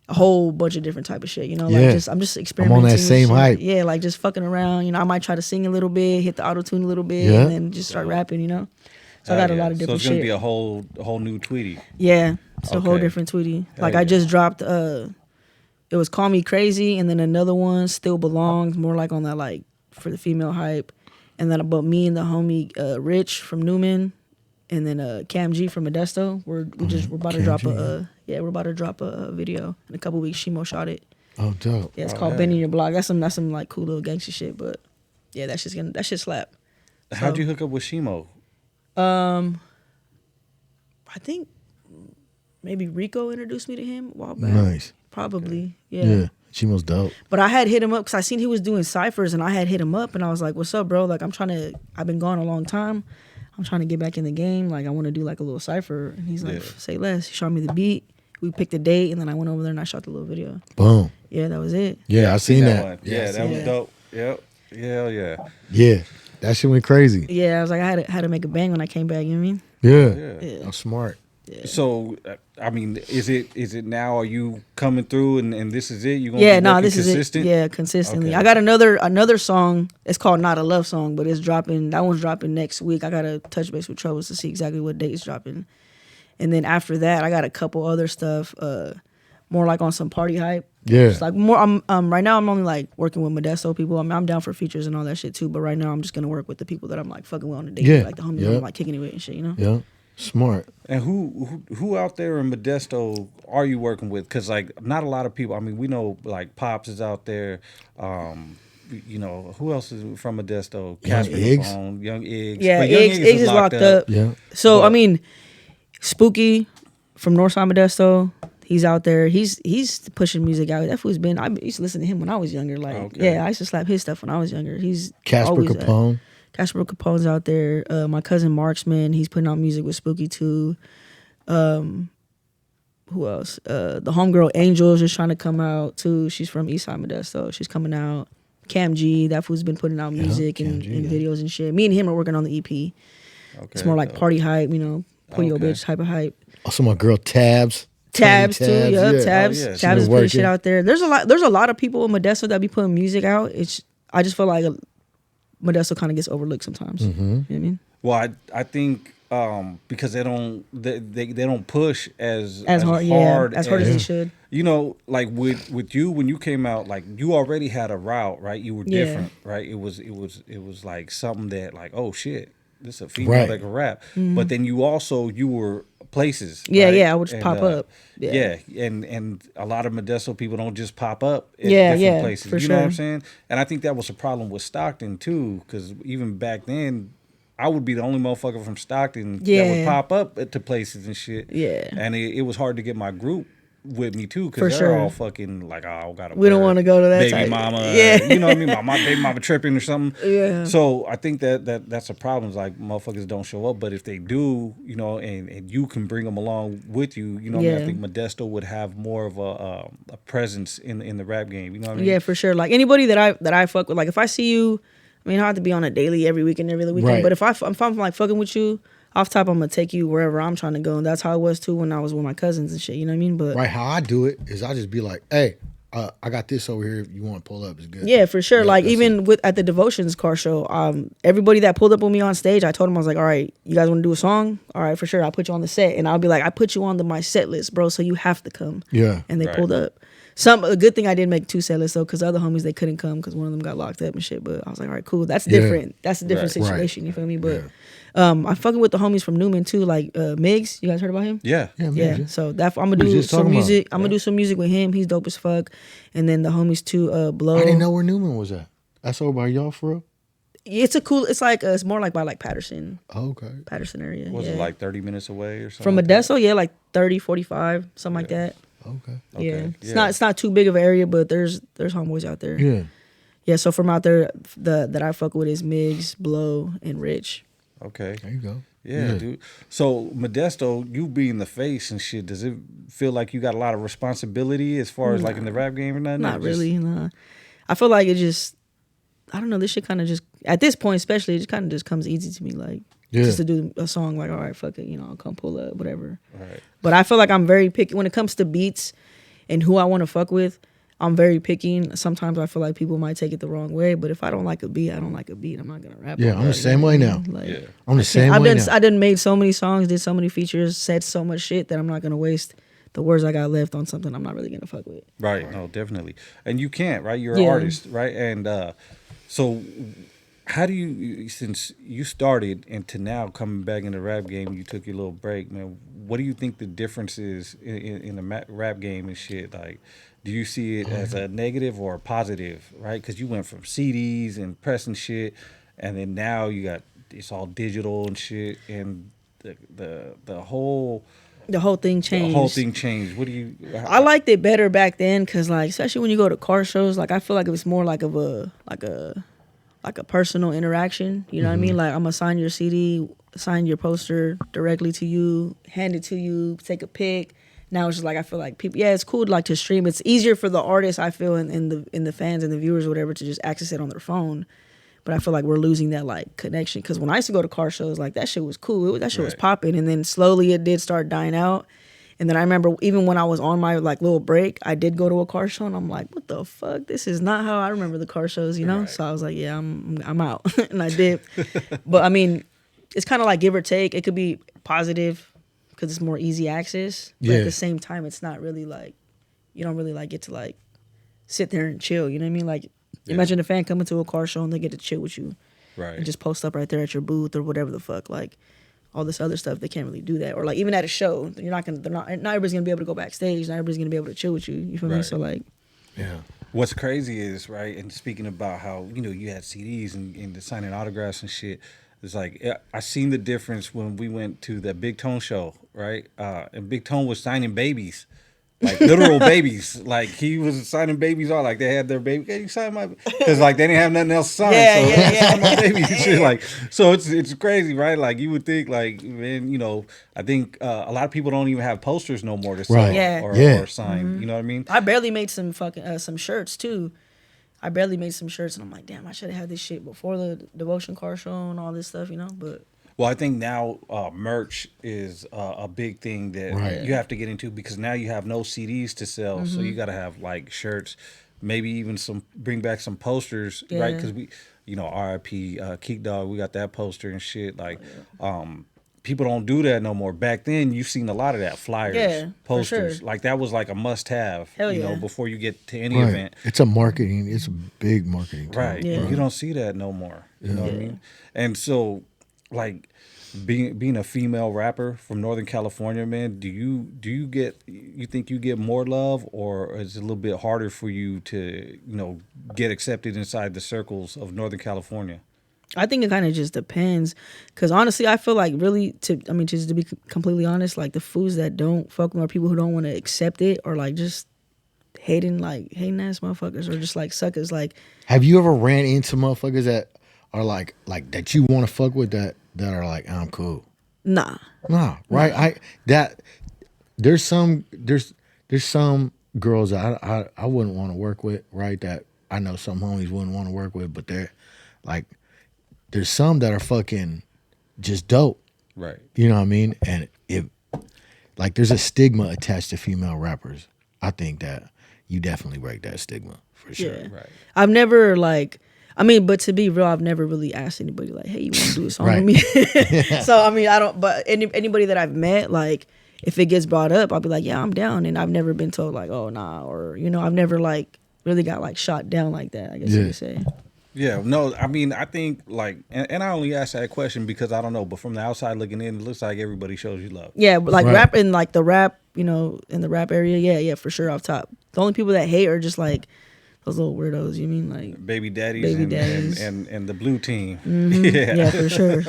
a whole bunch of different type of shit, you know. Like I'm just experimenting. I'm on that same hype. Yeah, like just fucking around. You know, I might try to sing a little bit, hit the auto tune a little bit, and then just start rapping. You know. So I got a lot of different shit. So it's gonna be a whole new Tweety. Yeah, it's a whole different Tweety. Like I just dropped. It was Call Me Crazy, and then another one, Still Belongs, more like on that like for the female hype, and then about me and the homie Rich from Newman. And then Cam G from Modesto. We're about to drop we're about to drop a video in a couple weeks. Shimo shot it. Oh, dope. Yeah, it's called Bending Your Block. That's some like cool little gangster shit. But yeah, that shit slap. How'd you hook up with Shimo? I think maybe Rico introduced me to him a while back. Nice. Probably. Okay. Yeah. Shimo's dope. But I had hit him up because I seen he was doing ciphers, and I had hit him up, and I was like, "What's up, bro? Like, I've been gone a long time. I'm trying to get back in the game. Like, I want to do like a little cipher." And he's like, "Say less." He shot me the beat. We picked a date, and then I went over there and I shot the little video. Boom. Yeah, that was it. Yeah, I seen that. Yeah, that was dope. Yep. Yeah. Yeah, that shit went crazy. Yeah, I was like, I had to make a bang when I came back. You know what I mean? Yeah. I'm smart. Yeah. So, I mean, is it now? Are you coming through and this is it? You gonna this consistent? Is it. Yeah, consistently. Okay. I got another song. It's called Not a Love Song, but it's dropping. That one's dropping next week. I gotta touch base with Troubles to see exactly what date it's dropping, and then after that, I got a couple other stuff. More like on some party hype. Yeah. It's like more. Right now I'm only like working with Modesto people. I'm down for features and all that shit too. But right now I'm just gonna work with the people that I'm like fucking with on the date. Yeah. Like the homies I'm like kicking it with and shit. You know. Yeah. Smart. And who out there in Modesto are you working with? Because like not a lot of people. I mean, we know like Pops is out there. You know who else is from Modesto? Young Iggs. Yeah, Iggs is locked up. Yeah. So I mean, Spooky from Northside Modesto. He's out there. He's pushing music out. That fool's been. I used to listen to him when I was younger. Like I used to slap his stuff when I was younger. He's Casper Capone. Casper Capone's out there. My cousin Marksman, he's putting out music with Spooky too. Who else? The homegirl Angel is just trying to come out too. She's from Eastside Modesto. She's coming out. Cam G, that fool's been putting out music and videos and shit. Me and him are working on the EP. Okay, it's more like party hype, you know, pull your bitch type of hype. Also my girl Tabs. Tabs too, Tabs. Tabs is putting shit out there. There's a lot of people in Modesto that be putting music out. I just feel like Modesto kind of gets overlooked sometimes. Mm-hmm. You know what I mean? Well, I think because they don't push as hard as they should. You know, like with you when you came out, like you already had a route, right? You were different, right? It was like something that like, oh shit, this is a female that can rap. But then you were places. Right? I would just pop up. And a lot of Modesto people don't just pop up at different places. You know what I'm saying? And I think that was a problem with Stockton too, because even back then, I would be the only motherfucker from Stockton that would pop up to places and shit. Yeah. And it was hard to get my group with me too, because they're all fucking like, oh, we don't want to go to that baby type. mama. Yeah. You know what I mean? My baby mama tripping or something. Yeah. So I think that's a problem. It's like motherfuckers don't show up, but if they do, you know, and you can bring them along with you, you know what I mean? I think Modesto would have more of a presence in the rap game. You know what I mean? Yeah, for sure. Like anybody that I fuck with, like if I see you, I mean, I have to be on a daily every weekend, every other weekend. Right. But if I'm like fucking with you, off top, I'm gonna take you wherever I'm trying to go, and that's how it was too when I was with my cousins and shit. You know what I mean? But how I do it is I just be like, hey, I got this over here. If you want to pull up, it's good. Yeah, for sure. Yeah, like even at the Devotions car show, everybody that pulled up with me on stage, I told them, I was like, all right, you guys want to do a song? All right, for sure. I'll put you on the set, and I'll be like, I put you on my set list, bro. So you have to come. Yeah. And they pulled up. A good thing I didn't make 2 set lists though, because the other homies they couldn't come because one of them got locked up and shit. But I was like, all right, cool. That's different. That's a different situation. You feel me? But I'm fucking with the homies from Newman too, like Miggs. You guys heard about him? Yeah. So that I'm gonna do some music. I'm gonna do some music with him. He's dope as fuck. And then the homies too, Blow. I didn't know where Newman was at. That's over by y'all for real? It's it's more like by like Patterson. Oh, okay. Patterson area. Was it like 30 minutes away or something? From Modesto, yeah, like 30, 45, something like that. Okay. Yeah. It's not too big of an area, but there's homeboys out there. Yeah. Yeah, so from out there, that I fuck with is Miggs, Blow, and Rich. Okay. There you go. Yeah, dude. So Modesto, you being the face and shit, does it feel like you got a lot of responsibility as far as like in the rap game or nothing? Not really, nah. I feel like it just, I don't know, this shit kind of just, at this point especially, it just kind of just comes easy to me, like, just to do a song like, all right, fuck it, you know, I'll come pull up, whatever. Right. But I feel like I'm very picky when it comes to beats and who I want to fuck with. I'm very picky. Sometimes I feel like people might take it the wrong way, but if I don't like a beat, I don't like a beat. I'm not gonna rap. Yeah, I'm the same way now. Like, I'm the same way now. I done made so many songs, did so many features, said so much shit that I'm not gonna waste the words I got left on something I'm not really gonna fuck with. Right. No, definitely. And you can't, right? You're an artist, right? And so how do you, since you started and to now coming back in the rap game, you took your little break, man, what do you think the difference is in the rap game and shit? Like, do you see it as a negative or a positive, right? Because you went from CDs and pressing shit, and then now you got, it's all digital and shit, and the whole thing changed. The whole thing changed. What do you? I liked it better back then, cause like especially when you go to car shows, like I feel like it was more like a personal interaction. You know what I mean? Like I'm gonna sign your CD, sign your poster directly to you, hand it to you, take a pic. Now it's just like I feel like people. Yeah, it's cool like to stream. It's easier for the artists, I feel, and the fans and the viewers or whatever to just access it on their phone. But I feel like we're losing that like connection, because when I used to go to car shows, like that shit was cool. That shit was popping, and then slowly it did start dying out. And then I remember even when I was on my like little break, I did go to a car show, and I'm like, what the fuck? This is not how I remember the car shows, you know? Right. So I was like, yeah, I'm out, and I did. But I mean, it's kind of like give or take. It could be positive because it's more easy access. But at the same time, it's not really like, you don't really like get to like sit there and chill. You know what I mean? Like imagine a fan coming to a car show and they get to chill with you, right? And just post up right there at your booth or whatever the fuck. Like all this other stuff, they can't really do that. Or like even at a show, not everybody's gonna be able to go backstage. Not everybody's gonna be able to chill with you. You feel me? So like, what's crazy is, right, and speaking about how, you know, you had CDs and the signing autographs and shit, it's like I seen the difference when we went to the Big Tone show, right? And Big Tone was signing babies, like literal babies. Like he was signing babies all like they had their baby. Can you sign my? Because like they didn't have nothing else to sign, sign my baby and shit. Like so, it's crazy, right? Like you would think, like, man, you know, I think a lot of people don't even have posters no more to sell or sign. You know what I mean? I barely made some fucking some shirts too. And I'm like, damn, I should have had this shit before the Devotion car show and all this stuff, you know? But well, I think now merch is a big thing that you have to get into, because now you have no CDs to sell, so you got to have like shirts, maybe even bring back some posters, right? Because we, you know, R.I.P. Keek Dog, we got that poster and shit. Like, people don't do that no more. Back then, you've seen a lot of that, flyers, posters. Sure. Like that was like a must-have, you know, before you get to any event. It's a big marketing tool. Right. You don't see that no more. You know what I mean? And so like being a female rapper from Northern California, man, do you think you get more love, or is it a little bit harder for you to, get accepted inside the circles of Northern California? I think it kind of just depends, because honestly, I feel like really just to be completely honest, like the fools that don't fuck with, or people who don't want to accept it, or like just hating ass motherfuckers, or just like suckers. Like, have you ever ran into motherfuckers that are like that you want to fuck with that are like, I'm cool? Nah, right? There's some girls that I wouldn't want to work with, right? That I know some homies wouldn't want to work with, but they're like, there's some that are fucking just dope, right? You know what I mean? And there's a stigma attached to female rappers. I think that you definitely break that stigma for sure. Yeah. Right. I've never but to be real, I've never really asked anybody like, hey, you want to do a song with me? So, I don't, but anybody that I've met, like, if it gets brought up, I'll be like, yeah, I'm down. And I've never been told like, oh, nah, or, I've never like really got like shot down like that, I guess you could say. Yeah, no, I think like, and I only asked that question because I don't know, but from the outside looking in, it looks like everybody shows you love. Yeah, but like rap in like the rap, in the rap area, yeah, for sure off top. The only people that hate are just like those little weirdos. You mean like baby daddies, and the blue team. Mm-hmm. Yeah, for sure.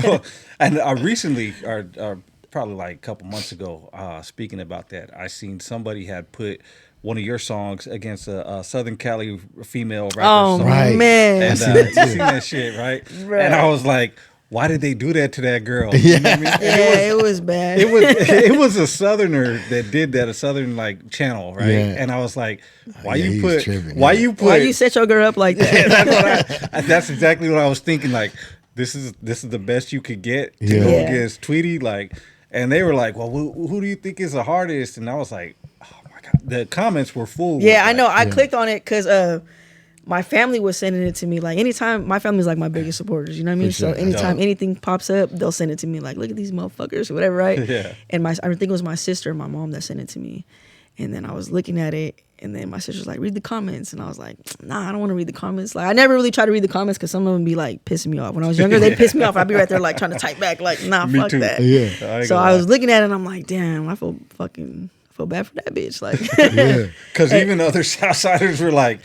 Well, and I recently, or probably like a couple months ago, speaking about that, I seen somebody had put one of your songs against a Southern Cali female rapper. Oh, song. man. And you seen that shit, right? And I was like, why did they do that to that girl? Yeah, you know what I mean? It was bad. It was a Southerner that did that, a Southern like channel, right? Yeah. And I was like, why you set your girl up like that? That's exactly what I was thinking. Like, this is the best you could get to go against Tweety, like. And they were like, well, who do you think is the hardest? And I was like, the comments were full. Yeah, I know. I clicked on it because my family was sending it to me. Like, anytime, my family's like my biggest supporters, you know what I mean? So anytime anything pops up, they'll send it to me. Like, look at these motherfuckers or whatever, right? Yeah. And I think it was my sister and my mom that sent it to me. And then I was looking at it, and then my sister was like, read the comments. And I was like, nah, I don't want to read the comments. Like, I never really try to read the comments because some of them be like pissing me off. When I was younger, they'd piss me off. I'd be right there like trying to type back like, nah, fuck too. that. Yeah. So I was looking at it, and I'm like, damn, I feel bad for that bitch. Like, because even other Southsiders were like,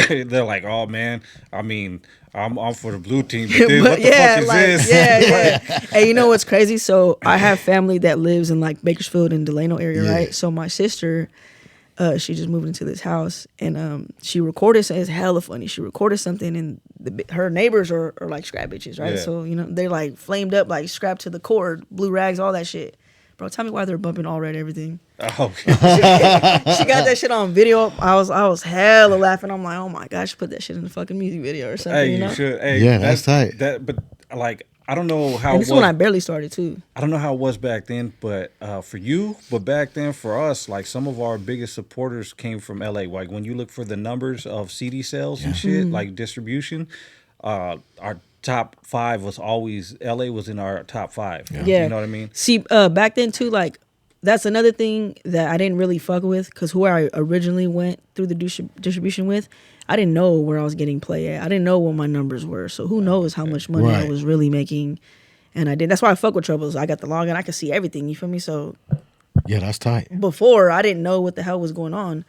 they're like, oh man, I mean, I'm for the blue team, but then what the fuck is this? Yeah. Hey, you know what's crazy? So I have family that lives in like Bakersfield and Delano area, right? So my sister, she just moved into this house, and she recorded. It's hella funny. She recorded something, and her neighbors are like scrap bitches, right? Yeah. So they're like flamed up, like strapped to the cord, blue rags, all that shit. Bro, tell me why they're bumping all red everything. Oh, she got that shit on video. I was hella laughing. I'm like, oh my gosh, put that shit in the fucking music video or something. Hey, you should. Hey, yeah, that's tight. But like, I don't know how. And this is when I barely started too. I don't know how it was back then, but for you, but back then for us, like some of our biggest supporters came from LA. Like when you look for the numbers of CD sales and shit, like distribution, our top 5 was always LA was in our top 5. Yeah. You know what I mean? See, back then too, like that's another thing that I didn't really fuck with, because who I originally went through the distribution with, I didn't know where I was getting play at. I didn't know what my numbers were. So who knows how much money I was really making. And I did. That's why I fuck with Troubles. I got the login. I could see everything. You feel me? So yeah, that's tight. Before, I didn't know what the hell was going on.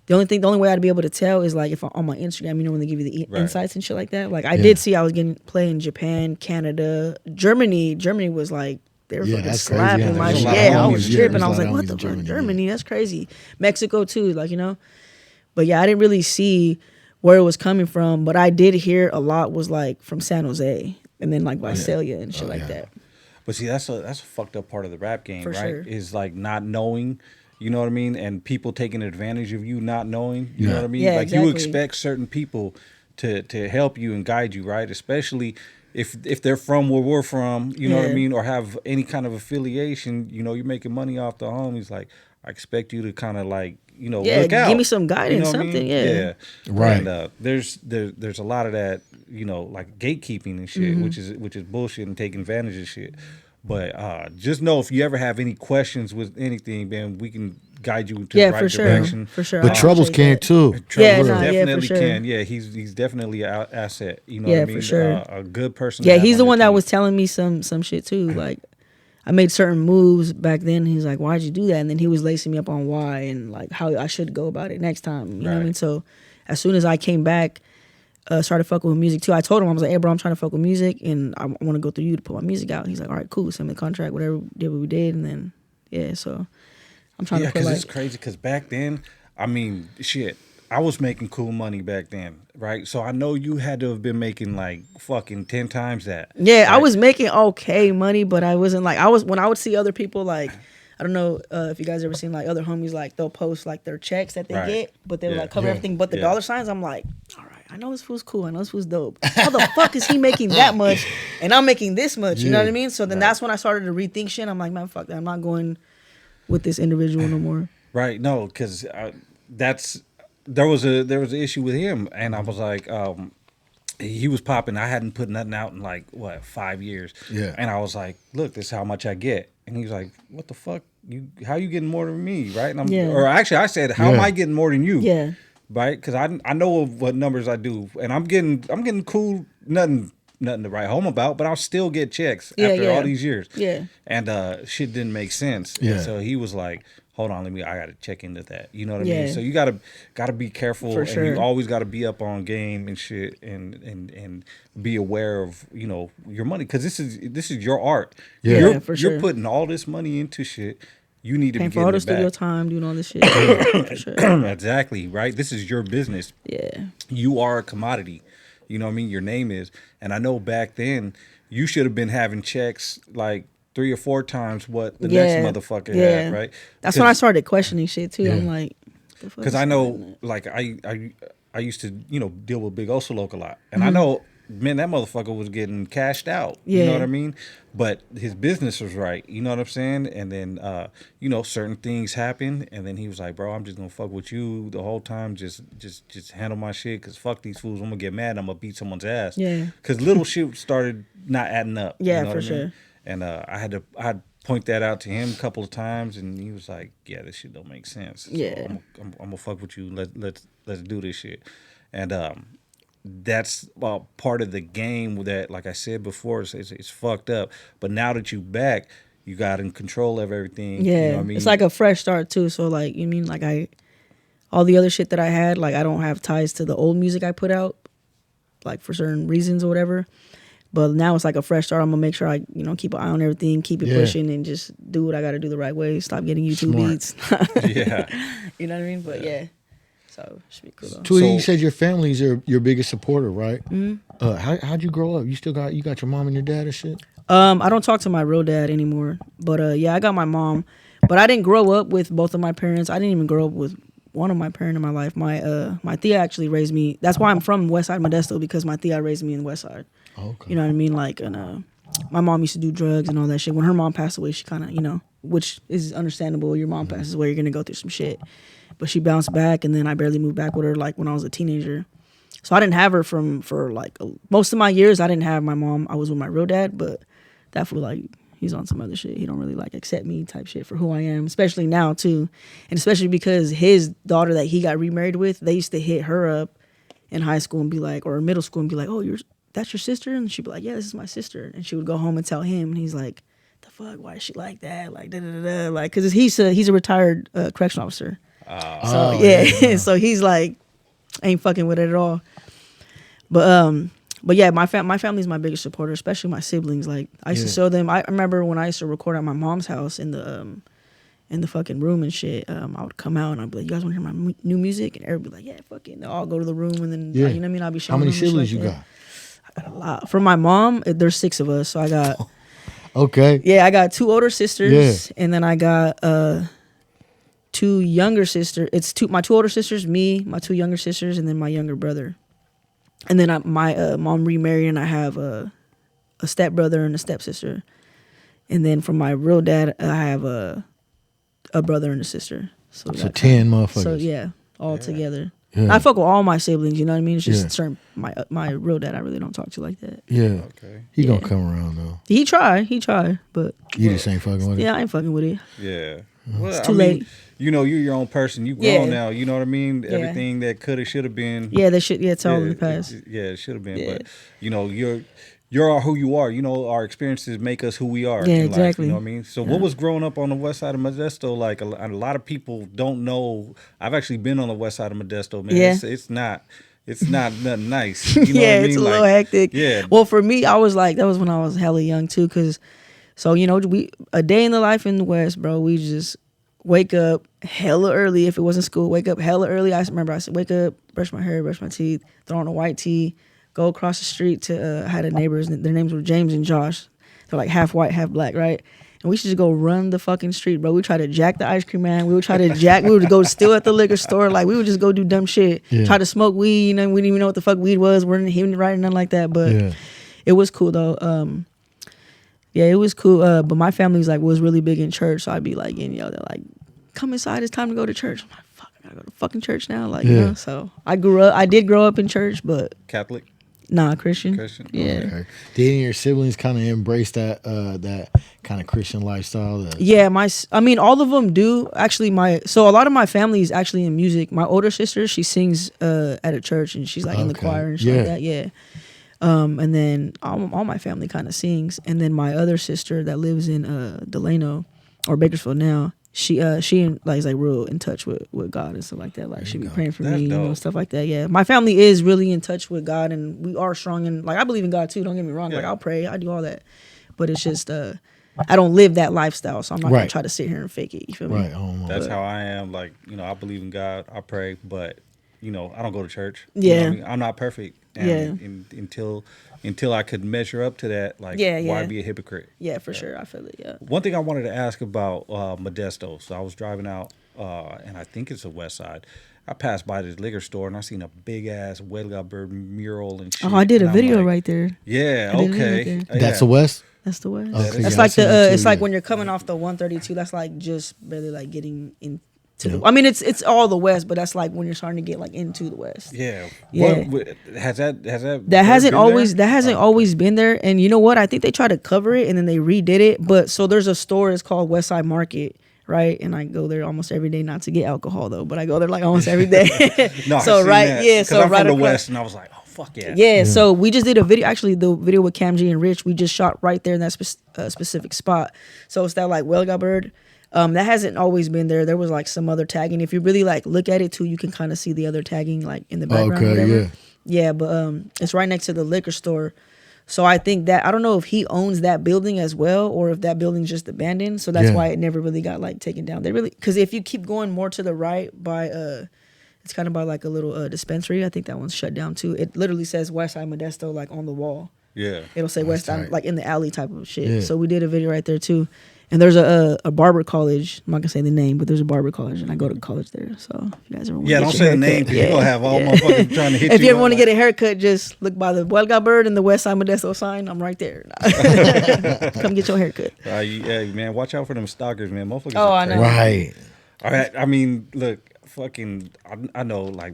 The only way I'd be able to tell is like if on my Instagram, when they give you the insights and shit like that. Like I did see I was getting play in Japan, Canada, Germany. Germany was like, they were fucking slapping my shit. Yeah, I was tripping. I was like, what the fuck, Germany? That's crazy. Mexico too, like, But yeah, I didn't really see where it was coming from, but I did hear a lot was like from San Jose and then like Visalia and shit like that. But see, that's a fucked up part of the rap game, For right? sure. Is like not knowing. You know what I mean? And people taking advantage of you not knowing. You know what I mean? Yeah, like exactly. you expect certain people to help you and guide you, right? Especially if they're from where we're from, you know what I mean? Or have any kind of affiliation, you're making money off the homemies. Like, I expect you to kind of like, look out. Give me some guidance, something, Yeah. Right. And there's a lot of that, like gatekeeping and shit, which is bullshit and taking advantage of shit. But just know if you ever have any questions with anything, man, we can guide you to the right direction. For sure. But Troubles can too. Troubles definitely can. Yeah, he's definitely an asset. You know what I mean? For sure. A good person. Yeah, he's the one that was telling me some shit too. Like, I made certain moves back then. He's like, "Why'd you do that?" And then he was lacing me up on why and like how I should go about it next time. You know what I mean? So as soon as I came back, started fucking with music too. I told him, I was like, "Hey, bro, I'm trying to fuck with music, and I want to go through you to put my music out." He's like, "All right, cool. Send me the contract. Whatever. Did what we did, and then so I'm trying to put because it's crazy. Because back then, I mean, shit, I was making cool money back then, right? So I know you had to have been making like fucking 10 times that. Yeah, right? I was making okay money, but I wasn't like when I would see other people like. I don't know if you guys ever seen like other homies like they'll post like their checks that they get, but they'll like cover everything but the dollar signs. I'm like, all right, I know this fool's cool. I know this fool's dope. How the fuck is he making that much and I'm making this much? You know what I mean? So then that's when I started to rethink shit. I'm like, man, fuck that. I'm not going with this individual no more. Right? No, because there was an issue with him, and I was like, he was popping. I hadn't put nothing out in like 5 years. Yeah. And I was like, look, this is how much I get. And he was like, what the fuck? How you getting more than me, right? And or actually I said, how am I getting more than you? Yeah. Right? Because I know what numbers I do, and I'm getting cool. Nothing to write home about, but I'll still get checks after all these years. Yeah. And shit didn't make sense. Yeah. And so he was like, hold on, I gotta check into that. You know what I mean? So you gotta be careful, and you always gotta be up on game and shit, and be aware of your money, because this is your art. Yeah, you're putting all this money into shit. You need to be getting all the it back. studio time, doing all this shit. For sure. Exactly, right? This is your business. Yeah. You are a commodity. You know what I mean? Your name is. And I know back then you should have been having checks like 3 or 4 times what the next motherfucker had, right? That's when I started questioning shit too. I'm like, because I know, like I used to deal with Big Osalok a lot, and I know, man, that motherfucker was getting cashed out. You know what I mean? But his business was right. You know what I'm saying? And then certain things happened, and then he was like, bro, I'm just gonna fuck with you the whole time. Just handle my shit, because fuck these fools. I'm gonna get mad. I'm gonna beat someone's ass. Yeah. Because little shit started not adding up. Yeah, you know for what I mean? sure. And I had to point that out to him a couple of times, and he was like, yeah, this shit don't make sense. So I'm gonna fuck with you. Let's do this shit. And that's part of the game that, like I said before, it's fucked up. But now that you back, you got in control of everything. Yeah, you know what I mean? It's like a fresh start too. So like, you mean like all the other shit that I had, like I don't have ties to the old music I put out, like for certain reasons or whatever. But now it's like a fresh start. I'm gonna make sure I, keep an eye on everything, keep it pushing, and just do what I got to do the right way. Stop getting YouTube beats. Yeah, you know what I mean. But so it should be cool. Though. Tweety, you said your family's your biggest supporter, right? Mm-hmm. How'd you grow up? You still got your mom and your dad and shit? I don't talk to my real dad anymore. But I got my mom. But I didn't grow up with both of my parents. I didn't even grow up with one of my parents in my life. My tia actually raised me. That's why I'm from Westside Modesto, because my tia raised me in Westside. Okay. You know what I mean? Like, and my mom used to do drugs and all that shit. When her mom passed away, she kind of, which is understandable. Your mom passes away, you're gonna go through some shit. But she bounced back, and then I barely moved back with her, like when I was a teenager. So I didn't have her for like most of my years. I didn't have my mom. I was with my real dad, but that fool, like, he's on some other shit. He don't really like accept me type shit for who I am, especially now too, and especially because his daughter that he got remarried with, they used to hit her up in high school and be like, or middle school and be like, oh, that's your sister? And she'd be like, yeah, this is my sister. And she would go home and tell him, and he's like, the fuck, why is she like that? Like, da-da-da-da. Like, because he's a retired correctional officer. So he's like, ain't fucking with it at all. But yeah, my family's my biggest supporter, especially my siblings. Like, I used to show them. I remember when I used to record at my mom's house in the fucking room and shit. I would come out and I'd be like, you guys want to hear my new music? And everybody would be like, yeah, fuck it. They'll all go to the room, and then you know what I mean? I'll be showing them. How many siblings you got? I got a lot. For my mom, there's 6 of us. So I got okay. Yeah, I got 2 older sisters, and then I got 2 younger sisters. It's my 2 older sisters, me, my 2 younger sisters, and then my younger brother. And then my mom remarried, and I have a stepbrother and a stepsister. And then from my real dad, I have a brother and a sister. So 10 motherfuckers. So yeah, all together. Yeah. I fuck with all my siblings, you know what I mean? It's just certain my real dad I really don't talk to like that. Yeah. Okay. He gonna come around though. He try, but you just ain't fucking with it. Yeah, I ain't fucking with it. Yeah. Well, it's too late. You know, you're your own person. You grown now. You know what I mean? Yeah. Everything that could have, should have been. Yeah, that shit. Yeah, it's all in the past. It should have been. But you know, you're who you are. You know, our experiences make us who we are. Yeah, in exactly. Life, you know what I mean? So, what was growing up on the west side of Modesto like? A lot of people don't know. I've actually been on the west side of Modesto, man. Yeah. It's not nothing nice. You know yeah, what I mean? it's a little hectic. Yeah. Well, for me, I was like, that was when I was hella young too, because, so you know, a day in the life in the West, bro. We just wake up hella early. If it wasn't school, wake up hella early. I remember I said, wake up, brush my hair, brush my teeth, throw on a white tee, go across the street to I had a neighbors. Their names were James and Josh. They're like half white, half black, right? And we should just go run the fucking street, bro. We try to jack the ice cream man. We would try to jack. We would go steal at the liquor store. Like we would just go do dumb shit. Yeah. Try to smoke weed. You know, we didn't even know what the fuck weed was. We weren't even writing nothing like that. But it was cool though. Yeah, it was cool. But my family's like was really big in church, so I'd be like, they're like, come inside. It's time to go to church. I'm like, fuck, I gotta go to fucking church now. Like, you know. So I did grow up in church, but Catholic. Nah, Christian. Yeah. Okay. Did any of your siblings kind of embrace that that kind of Christian lifestyle? Yeah, all of them do. Actually, so a lot of my family is actually in music. My older sister, she sings at a church, and she's like in the choir and shit like that. Yeah. And then all my family kind of sings. And then my other sister that lives in Delano or Bakersfield now, she is like real in touch with God and stuff like that. Like she be praying for me, stuff like that. Yeah, my family is really in touch with God, and we are strong. And like I believe in God too. Don't get me wrong. Like I'll pray, I do all that, but it's just I don't live that lifestyle, so I'm not gonna try to sit here and fake it. You feel me? Right. That's how I am. Like I believe in God. I pray, but I don't go to church. Yeah, you know what I mean? I'm not perfect. And until I could measure up to that, why be a hypocrite? Yeah, for sure. I feel it. Yeah. One thing I wanted to ask about Modesto. So I was driving out, and I think it's the West Side. I passed by this liquor store and I seen a big ass Wedgabird mural and shit. Oh, I did a video right there. Yeah. Okay. That's the West. That's the West. Okay, that's like it's like when you're coming off the 132. That's like just barely like getting in. It's all the West, but that's like when you're starting to get like into the West. Yeah. What has that hasn't always been there. And you know what? I think they tried to cover it and then they redid it. But so there's a store, it's called Westside Market, right? And I go there almost every day, not to get alcohol though, but I go there like almost every day. No, so right, yeah. So I'm right from the West, and I was like, oh fuck yeah. Yeah. So we just did a video. Actually, the video with Cam G and Rich, we just shot right there in that specific spot. So it's that like Wedgabird. That hasn't always been there. There was like some other tagging. If you really like look at it too, you can kind of see the other tagging like in the background. Okay, or whatever. Yeah, but it's right next to the liquor store. So I think that I don't know if he owns that building as well, or if that building's just abandoned. So that's why it never really got like taken down. They really, because if you keep going more to the right by it's kind of by like a little dispensary. I think that one's shut down too. It literally says Westside Modesto like on the wall. Yeah, it'll say Westside like in the alley type of shit. Yeah. So we did a video right there too. And there's a barber college. I'm not gonna say the name, but there's a barber college, and I go to college there. So if you guys ever want to get don't say the name, because you're gonna have all motherfuckers trying to hit you. If you ever want to get a haircut, just look by the Wedgabird and the Westside Modesto sign. I'm right there. Come get your haircut. Yeah, man, watch out for them stalkers, man. Motherfuckers. Oh, I know. Right. All right. I mean, look, fucking. I know, like.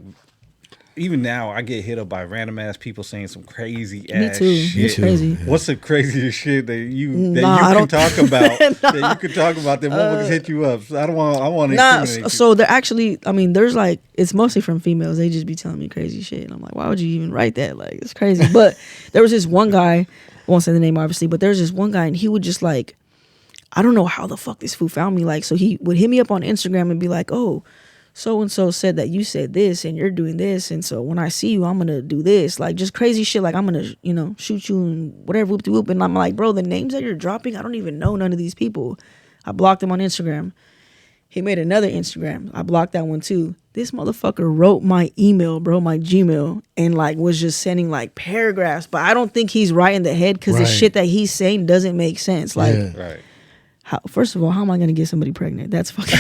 Even now, I get hit up by random ass people saying some crazy ass shit. Me too. Crazy. What's the craziest shit that you can talk about? That you can talk about that motherfuckers hit you up. So I want to. Nah. So they're actually. I mean, there's like it's mostly from females. They just be telling me crazy shit, and I'm like, why would you even write that? Like, it's crazy. But there was this one guy. I won't say the name obviously, but there's this one guy, and he would just like, I don't know how the fuck this fool found me. Like, so he would hit me up on Instagram and be like, oh, so-and-so said that you said this and you're doing this, and so when I see you, I'm gonna do this. Like, just crazy shit, like I'm gonna, shoot you and whatever, whoop-de-whoop. And I'm like, bro, the names that you're dropping, I don't even know none of these people. I blocked him on Instagram. He made another Instagram. I blocked that one too. This motherfucker wrote my email, bro, my Gmail, and like was just sending like paragraphs, but I don't think he's right in the head because the shit that he's saying doesn't make sense. Like, right. First of all, how am I going to get somebody pregnant? That's fucking...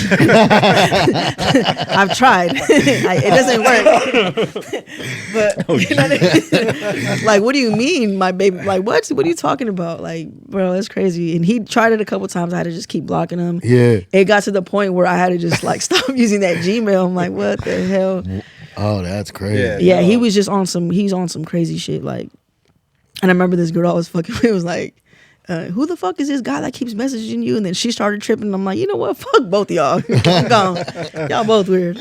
I've tried. It doesn't work. But, you know what I mean? Like, what do you mean, my baby? Like, what? What are you talking about? Like, bro, that's crazy. And he tried it a couple times. I had to just keep blocking him. Yeah. It got to the point where I had to just, like, stop using that Gmail. I'm like, what the hell? Oh, that's crazy. Yeah, he was just on some... He's on some crazy shit, like... And I remember this girl I was fucking with was like... who the fuck is this guy that keeps messaging you? And then she started tripping. And I'm like, you know what? Fuck both of y'all. I'm gone. Y'all both weird.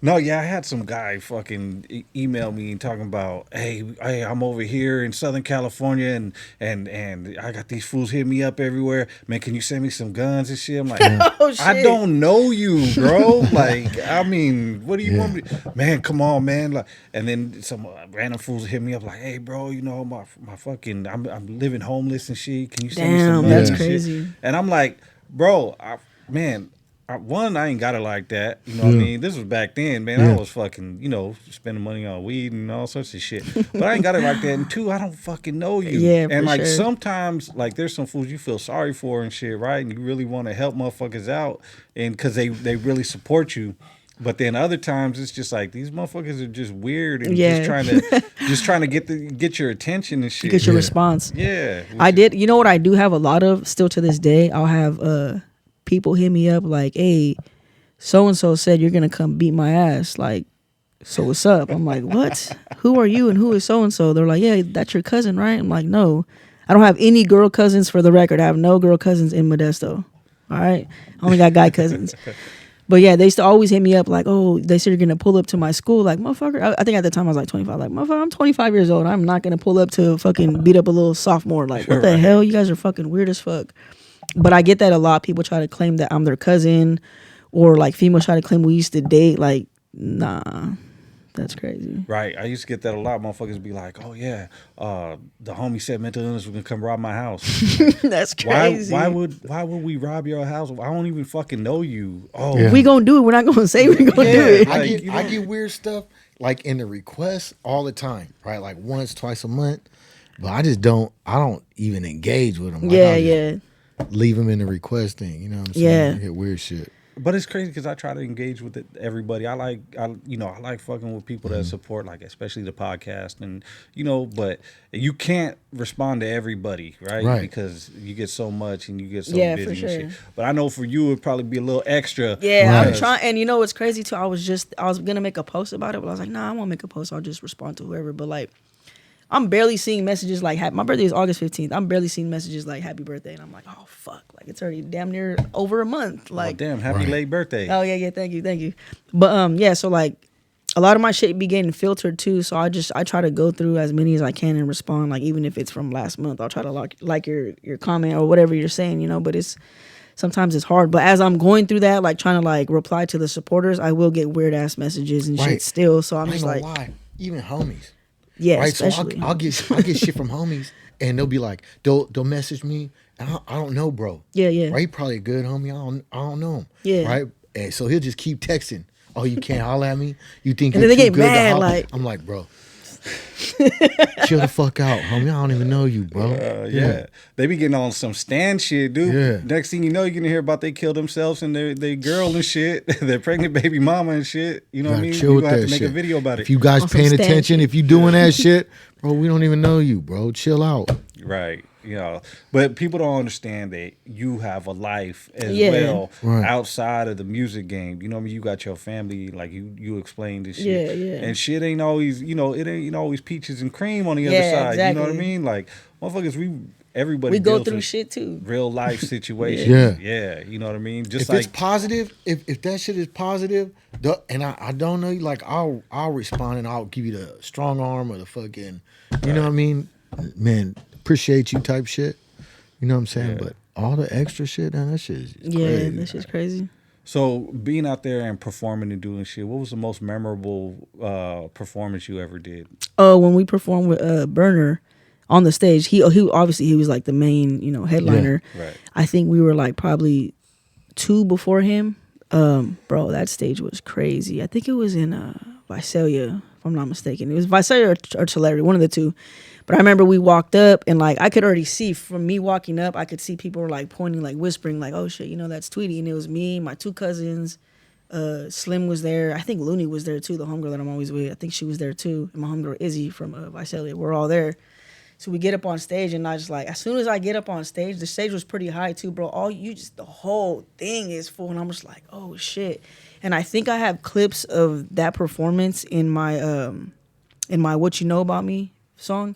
No, yeah, I had some guy fucking email me and talking about, hey, I'm over here in Southern California and I got these fools hitting me up everywhere. Man, can you send me some guns and shit? I'm like, oh, shit. I don't know you, bro. Like, I mean, what do you want me to? Man, come on, man. Like, and then some random fools hit me up like, hey, bro, you know, my fucking, I'm living homeless and shit. Can you send me some money? That's crazy. And I'm like, bro, man. I ain't got it like that. You know what I mean? This was back then, man. I was fucking, you know, spending money on weed and all sorts of shit. But I ain't got it like that. And two, I don't fucking know you. Yeah, and like sure. sometimes, like there's some fools you feel sorry for and shit, right? And you really want to help motherfuckers out, and because they really support you. But then other times it's just like these motherfuckers are just weird and just trying to get your attention and shit. Get your response. Yeah, I did. You know what I do have a lot of still to this day? I'll have people hit me up like, hey, so-and-so said you're going to come beat my ass. Like, so what's up? I'm like, what? Who are you and who is so-and-so? They're like, yeah, that's your cousin, right? I'm like, no. I don't have any girl cousins for the record. I have no girl cousins in Modesto. All right? I only got guy cousins. But yeah, they used to always hit me up like, oh, they said you're going to pull up to my school. Like, motherfucker, I think at the time I was like 25. Like, motherfucker, I'm 25 years old. I'm not going to pull up to fucking beat up a little sophomore. Like, what the hell? You guys are fucking weird as fuck. But I get that a lot. People try to claim that I'm their cousin, or like females try to claim we used to date. Like, nah, that's crazy. Right. I used to get that a lot. Motherfuckers be like, oh yeah, the homie said mental illness was gonna come rob my house. That's crazy. Why would we rob your house? I don't even fucking know you. Oh, we gonna do it. We're not gonna say we're gonna do it. I get weird stuff like in the requests all the time, right? Like once, twice a month. But I don't even engage with them. Like, leave them in the request thing. You know what I'm saying? Yeah. I get weird shit. But it's crazy because I try to engage with everybody. I like fucking with people that support, like especially the podcast, and but you can't respond to everybody, right? Because you get so much and you get so busy for sure. and shit. But I know for you it'd probably be a little extra. Yeah, I'm trying, and you know what's crazy too? I was gonna make a post about it, but I was like, nah, I won't make a post. I'll just respond to whoever. But like, I'm barely seeing messages like my birthday is August 15th. I'm barely seeing messages like happy birthday, and I'm like, oh fuck, like it's already damn near over a month. Like, damn, happy late birthday. Oh yeah, thank you. But so like a lot of my shit be getting filtered too. So I try to go through as many as I can and respond. Like even if it's from last month, I'll try to like your comment or whatever you're saying, But sometimes it's hard. But as I'm going through that, like trying to like reply to the supporters, I will get weird ass messages and shit still. So I'm just like, lie. Even homies. Yeah, right. Especially. So I'll get shit from homies, and they'll be like, they'll message me. I don't know, bro. Yeah. Right? He probably a good homie. I don't know him. Yeah. Right. And so he'll just keep texting. Oh, you can't holler at me. You think? And you're then they too get good mad. to Like I'm like, bro. Chill the fuck out, homie. I don't even know you, bro. Yeah. They be getting on some stand shit, dude. Yeah. Next thing you know, you're gonna hear about they killed themselves and their girl and shit, their pregnant baby mama and shit. You know what I mean? Chill with gonna have that to make shit. a video about it. If you guys On paying some stand attention, shit. if you doing that shit, bro, we don't even know you, bro. Chill out. Right. But people don't understand that you have a life as well outside of the music game. You know what I mean? You got your family, like you explained this shit. Yeah. And shit ain't always, it ain't always peaches and cream on the other side. Exactly. You know what I mean? Like, motherfuckers, everybody we go deals through with shit too. real life situations. Yeah. You know what I mean? Just if like it's positive, if that shit is positive, and I don't know you, like I'll respond and I'll give you the strong arm or the fucking, you know what I mean? Man, appreciate you type shit. You know what I'm saying? Yeah. But all the extra shit, man, that shit is crazy. That shit's crazy. So being out there and performing and doing shit, what was the most memorable performance you ever did? Oh, when we performed with Burner on the stage, he obviously he was like the main, headliner. Yeah. Right. I think we were like probably 2 before him. Bro, that stage was crazy. I think it was in Visalia, if I'm not mistaken. It was Visalia or Tulare, one of the two. But I remember we walked up and like I could already see from me walking up, I could see people were like pointing, like whispering, like, oh shit, that's Tweety. And it was me, my 2 cousins. Slim was there. I think Looney was there too, the homegirl that I'm always with. I think she was there too. And my homegirl Izzy from Visalia. We're all there. So we get up on stage and I just like, as soon as I get up on stage, the stage was pretty high too, bro. The whole thing is full. And I'm just like, oh shit. And I think I have clips of that performance in my What You Know About Me song.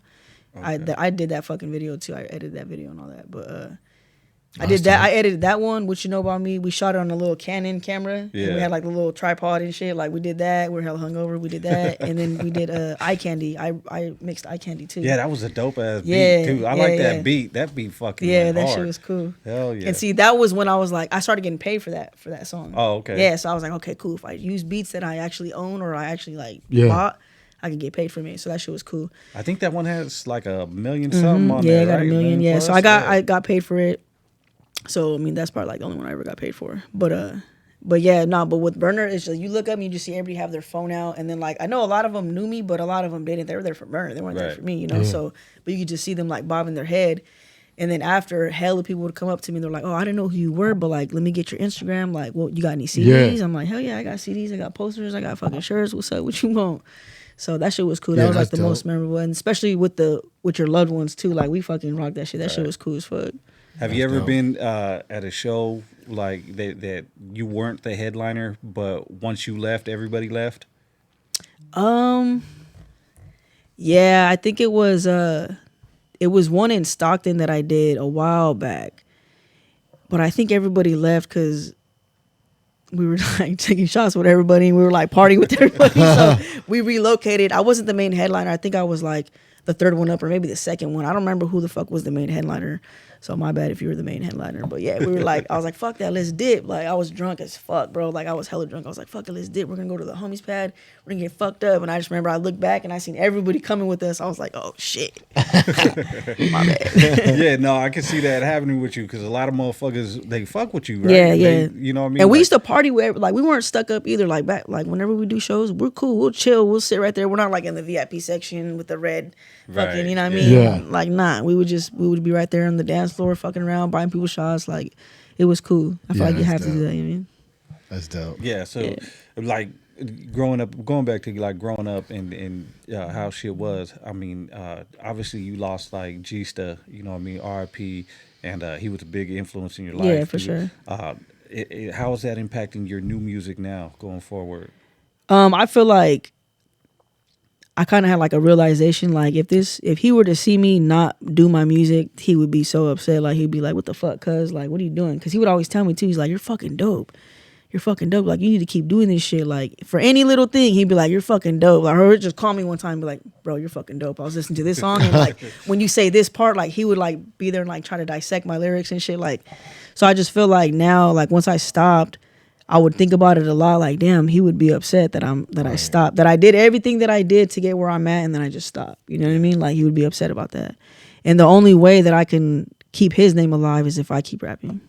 Okay. I did that fucking video too. I edited that video and all that, but I did that. I edited that one. What you know about me? We shot it on a little Canon camera. Yeah. And we had like a little tripod and shit. Like we did that. We were hella hungover. We did that, and then we did eye candy. I mixed eye candy too. Yeah, that was a dope ass beat too. I like that beat. That beat fucking that hard. shit was cool. Hell yeah. And see, that was when I was like, I started getting paid for that song. Oh, okay. Yeah, so I was like, okay, cool. If I use beats that I actually own or I actually like bought, I can get paid from it. So that shit was cool. I think that one has like $1 million something on there. Yeah, I got $1 million. Yeah, plus, so I got paid for it. So I mean that's probably like the only one I ever got paid for. But with Burner, it's just you look up and you just see everybody have their phone out, and then like I know a lot of them knew me, but a lot of them didn't. They were there for Burner. They weren't there for me, you know. Yeah. So but you could just see them like bobbing their head, and then after hella people would come up to me, they're like, "Oh, I didn't know who you were, but like let me get your Instagram. Like, well, you got any CDs?" Yeah. I'm like, "Hell yeah, I got CDs. I got posters. I got fucking shirts. What's up? What you want?" So that shit was cool. That was like the most memorable, and especially with your loved ones too. Like we fucking rocked that shit. That shit was cool as fuck. Have you ever been at a show like that you weren't the headliner, but once you left, everybody left? Yeah, I think it was one in Stockton that I did a while back, but I think everybody left because we were like taking shots with everybody and we were like partying with everybody. So we relocated. I wasn't the main headliner. I think I was like the third one up or maybe the second one. I don't remember who the fuck was the main headliner. So my bad if you were the main headliner. But yeah, we were like, I was like, fuck that, let's dip. Like I was drunk as fuck, bro. Like I was hella drunk. I was like, fuck it, let's dip. We're gonna go to the homies pad. We're gonna get fucked up. And I just remember I looked back and I seen everybody coming with us. I was like, oh shit. My bad. Yeah, no, I can see that happening with you because a lot of motherfuckers, they fuck with you, right? Yeah. You know what I mean? And we used to party with, like we weren't stuck up either. Like back, like whenever we do shows, we're cool. We'll chill. We'll sit right there. We're not like in the VIP section with the red fucking, you know what I mean? Yeah. Like nah, we would be right there on the dance floor fucking around, buying people shots. Like it was cool. I feel like you have to do that, you know what I mean? That's dope. Yeah, so like going up and how shit was, I mean, obviously you lost like Gista, you know what I mean, RIP, and he was a big influence in your life. Yeah, for sure. How is that impacting your new music now going forward? I feel like I kind of had like a realization, like if he were to see me not do my music, he would be so upset. Like he'd be like, "What the fuck, cuz? Like, what are you doing?" Because he would always tell me too. He's like, "You're fucking dope. You're fucking dope. Like, you need to keep doing this shit. Like, for any little thing, he'd be like, "You're fucking dope." Like, I heard just call me one time and be like, "Bro, you're fucking dope. I was listening to this song and like when you say this part, like he would like be there and like try to dissect my lyrics and shit. Like, so I just feel like now, like once I stopped, I would think about it a lot. Like, damn, he would be upset that I stopped, that I did everything that I did to get where I'm at, and then I just stopped. You know what I mean? Like, he would be upset about that. And the only way that I can keep his name alive is if I keep rapping.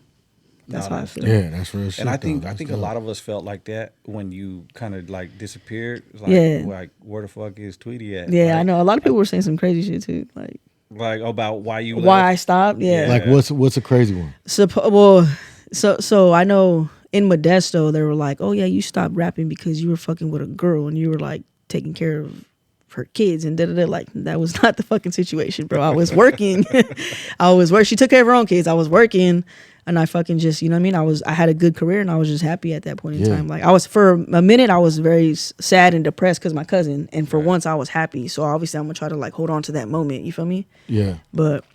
That's how I feel. Yeah, that's real shit. And I think a lot of us felt like that when you kind of like disappeared. Like where the fuck is Tweety at? Yeah, like, I know. A lot of people were saying some crazy shit too. Like about why you left. Why I stopped. Yeah. Like what's a crazy one? So I know in Modesto they were like, "Oh yeah, you stopped rapping because you were fucking with a girl and you were like taking care of her kids and da-da-da." Like, that was not the fucking situation, bro. I was working. She took care of her own kids. I was working and I fucking just, you know what I mean? I had a good career and I was just happy at that point in time. Like, for a minute, I was very sad and depressed because my cousin, and for once I was happy. So obviously I'm gonna try to like hold on to that moment. You feel me? Yeah. But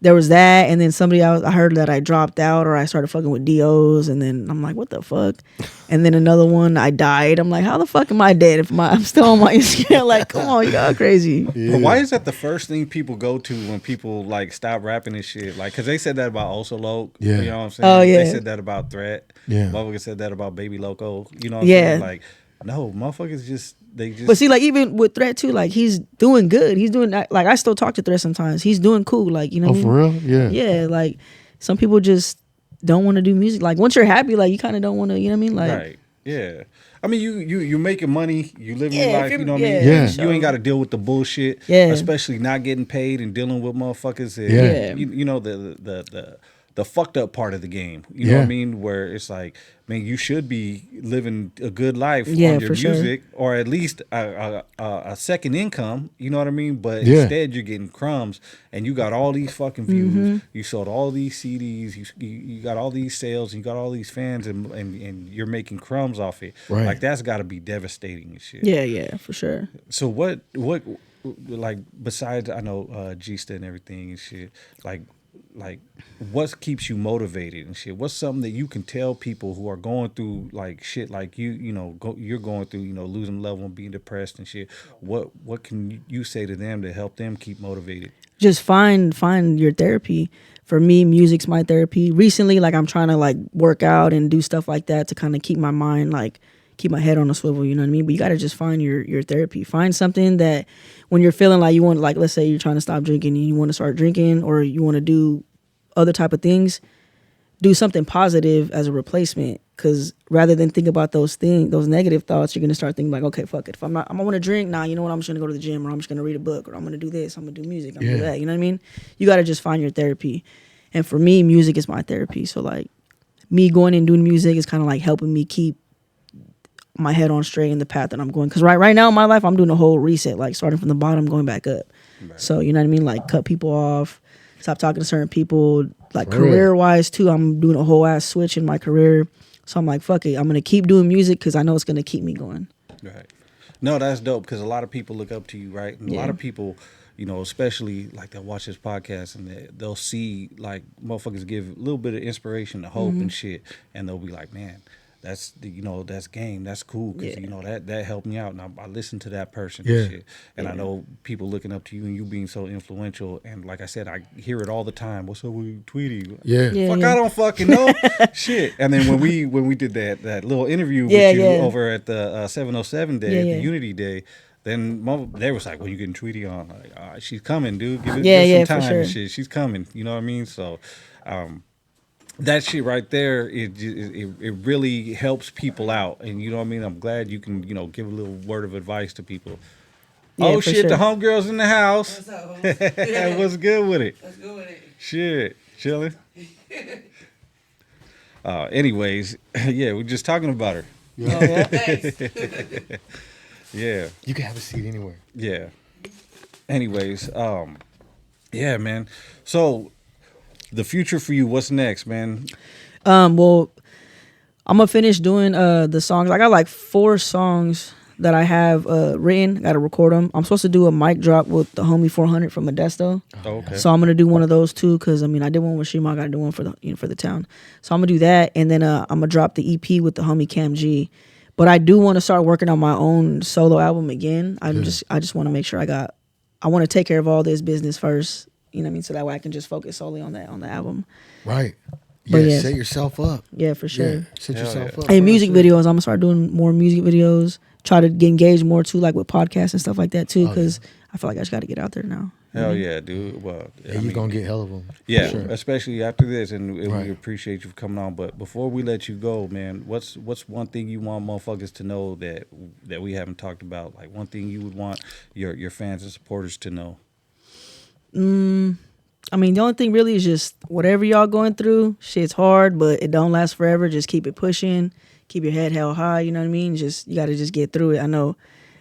there was that, and then I heard that I dropped out or I started fucking with DOs, and then I'm like, what the fuck? And then another one, I died. I'm like, how the fuck am I dead if I'm still on my Instagram? Like, come on, y'all crazy. Yeah. But why is that the first thing people go to when people like stop rapping and shit? Like, cause they said that about Oso Loc. Yeah. You know what I'm saying? Oh yeah. They said that about Threat. Yeah. Motherfuckers said that about Baby Loco. You know what I'm saying? Like, no, motherfuckers just. But see, like even with Threat too, like he's doing good. He's doing like I still talk to Threat sometimes. He's doing cool. Like, you know. Oh, for real? Yeah. Yeah, like some people just don't want to do music. Like once you're happy, like you kind of don't want to. You know what I mean? Like. Right. Yeah. I mean, you making money, you living your life. You know what I mean? Yeah. You ain't got to deal with the bullshit. Yeah. Especially not getting paid and dealing with motherfuckers. Yeah. You know the fucked up part of the game. You know what I mean? Where it's like, man, you should be living a good life on your music, or at least a second income. You know what I mean? But instead, you're getting crumbs, and you got all these fucking views. Mm-hmm. You sold all these CDs. You got all these sales. You got all these fans, and you're making crumbs off it. Right. Like that's got to be devastating and shit. Yeah, for sure. So what like besides I know Gista and everything and shit, like what keeps you motivated and shit? What's something that you can tell people who are going through like shit like you're going through, losing level and being depressed and shit? What can you say to them to help them keep motivated? Just find your therapy. For me, music's my therapy. Recently, like I'm trying to like work out and do stuff like that to kind of keep my mind, like keep my head on a swivel, you know what I mean? But you got to just find your therapy. Find something that when you're feeling like you want, like let's say you're trying to stop drinking and you want to start drinking, or you want to do other type of things, do something positive as a replacement. Because rather than think about those negative thoughts, you're going to start thinking like, okay, fuck it. If I'm going to drink, you know what? I'm just going to go to the gym, or I'm just going to read a book, or I'm going to do this, I'm going to do music, I'm going to do that. You know what I mean? You got to just find your therapy. And for me, music is my therapy. So like me going and doing music is kind of like helping me keep my head on straight in the path that I'm going. Because right now in my life, I'm doing a whole reset, like starting from the bottom, going back up. Right. So, you know what I mean? Like cut people off, stop talking to certain people. Like career-wise too, I'm doing a whole ass switch in my career. So I'm like, fuck it. I'm going to keep doing music because I know it's going to keep me going. Right. No, that's dope because a lot of people look up to you, right? And a lot of people, especially like they'll watch this podcast and they'll see like motherfuckers give a little bit of inspiration, to hope and shit. And they'll be like, man, that's that's game. That's cool because that helped me out, and I listened to that person and shit. And I know people looking up to you and you being so influential. And like I said, I hear it all the time. What's up with you, Tweety? Fuck, I don't fucking know shit. And then when we did that little interview with you over at the 707 day, the Unity Day. Then they was like, "Well, you getting Tweety on? Like, she's coming, dude. Give it some time and shit. She's coming. You know what I mean?" So, that shit right there, it really helps people out, and you know what I mean. I'm glad you can give a little word of advice to people. Oh shit, the homegirls in the house. What's up? What's good with it? What's good with it? Shit, chilling. Anyways, we're just talking about her. Yeah. You can have a seat anywhere. Yeah. Anyways, man. So, the future for you, what's next, man? Well, I'm gonna finish doing the songs. I got like 4 songs that I have written. I gotta record them. I'm supposed to do a mic drop with the homie 400 from Modesto. Oh, okay. So I'm gonna do one of those too, because I did one with Shima. I gotta do one for the for the town. So I'm gonna do that, and then I'm gonna drop the EP with the homie Cam G. But I do want to start working on my own solo album again. I just want to make sure I want to take care of all this business first. You know what I mean? So that way I can just focus solely on the album. Right. Yeah, set yourself up. Yeah, for sure. Yeah, set yourself up. And music videos, I'm gonna start doing more music videos. Try to get engaged more too, like with podcasts and stuff like that too, because I feel like I just got to get out there now. Hell yeah, dude. Well, you're going to get hell of them. Yeah, sure. Especially after this, and we appreciate you for coming on. But before we let you go, man, what's one thing you want motherfuckers to know that we haven't talked about? Like one thing you would want your fans and supporters to know? The only thing really is just whatever y'all going through, shit's hard, but it don't last forever. Just keep it pushing. Keep your head held high, you know what I mean? You got to just get through it. I know,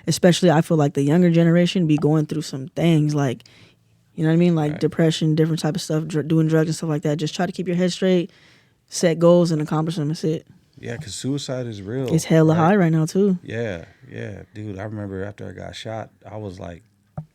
especially I feel like the younger generation be going through some things like, you know what I mean? Like depression, different type of stuff, doing drugs and stuff like that. Just try to keep your head straight, set goals and accomplish them. That's it. Yeah, because suicide is real. It's hella high right now too. Yeah. Dude, I remember after I got shot, I was like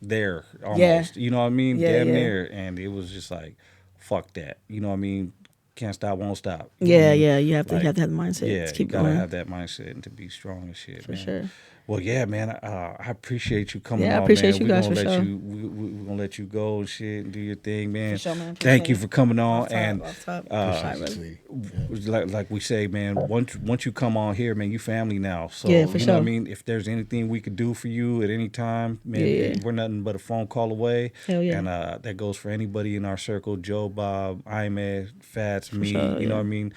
there almost. Yeah. You know what I mean? Yeah, Damn near. And it was just like, fuck that. You know what I mean? Can't stop, won't stop. You have to have that mindset. Yeah, keep you gotta going. have that mindset and to be strong and shit, for man. sure. Well, yeah, man. I appreciate you coming on, I appreciate man. you guys for sure. We're gonna let you go and shit and do your thing, man. For sure, man. Thank you for coming on. Off top. Like we say, man. Once you come on here, man, you family now. So yeah, for you sure. know what I mean. If there's anything we could do for you at any time, man, we're nothing but a phone call away. Hell yeah. And that goes for anybody in our circle: Joe, Bob, Imed, Fats, me. Sure, you know what I mean.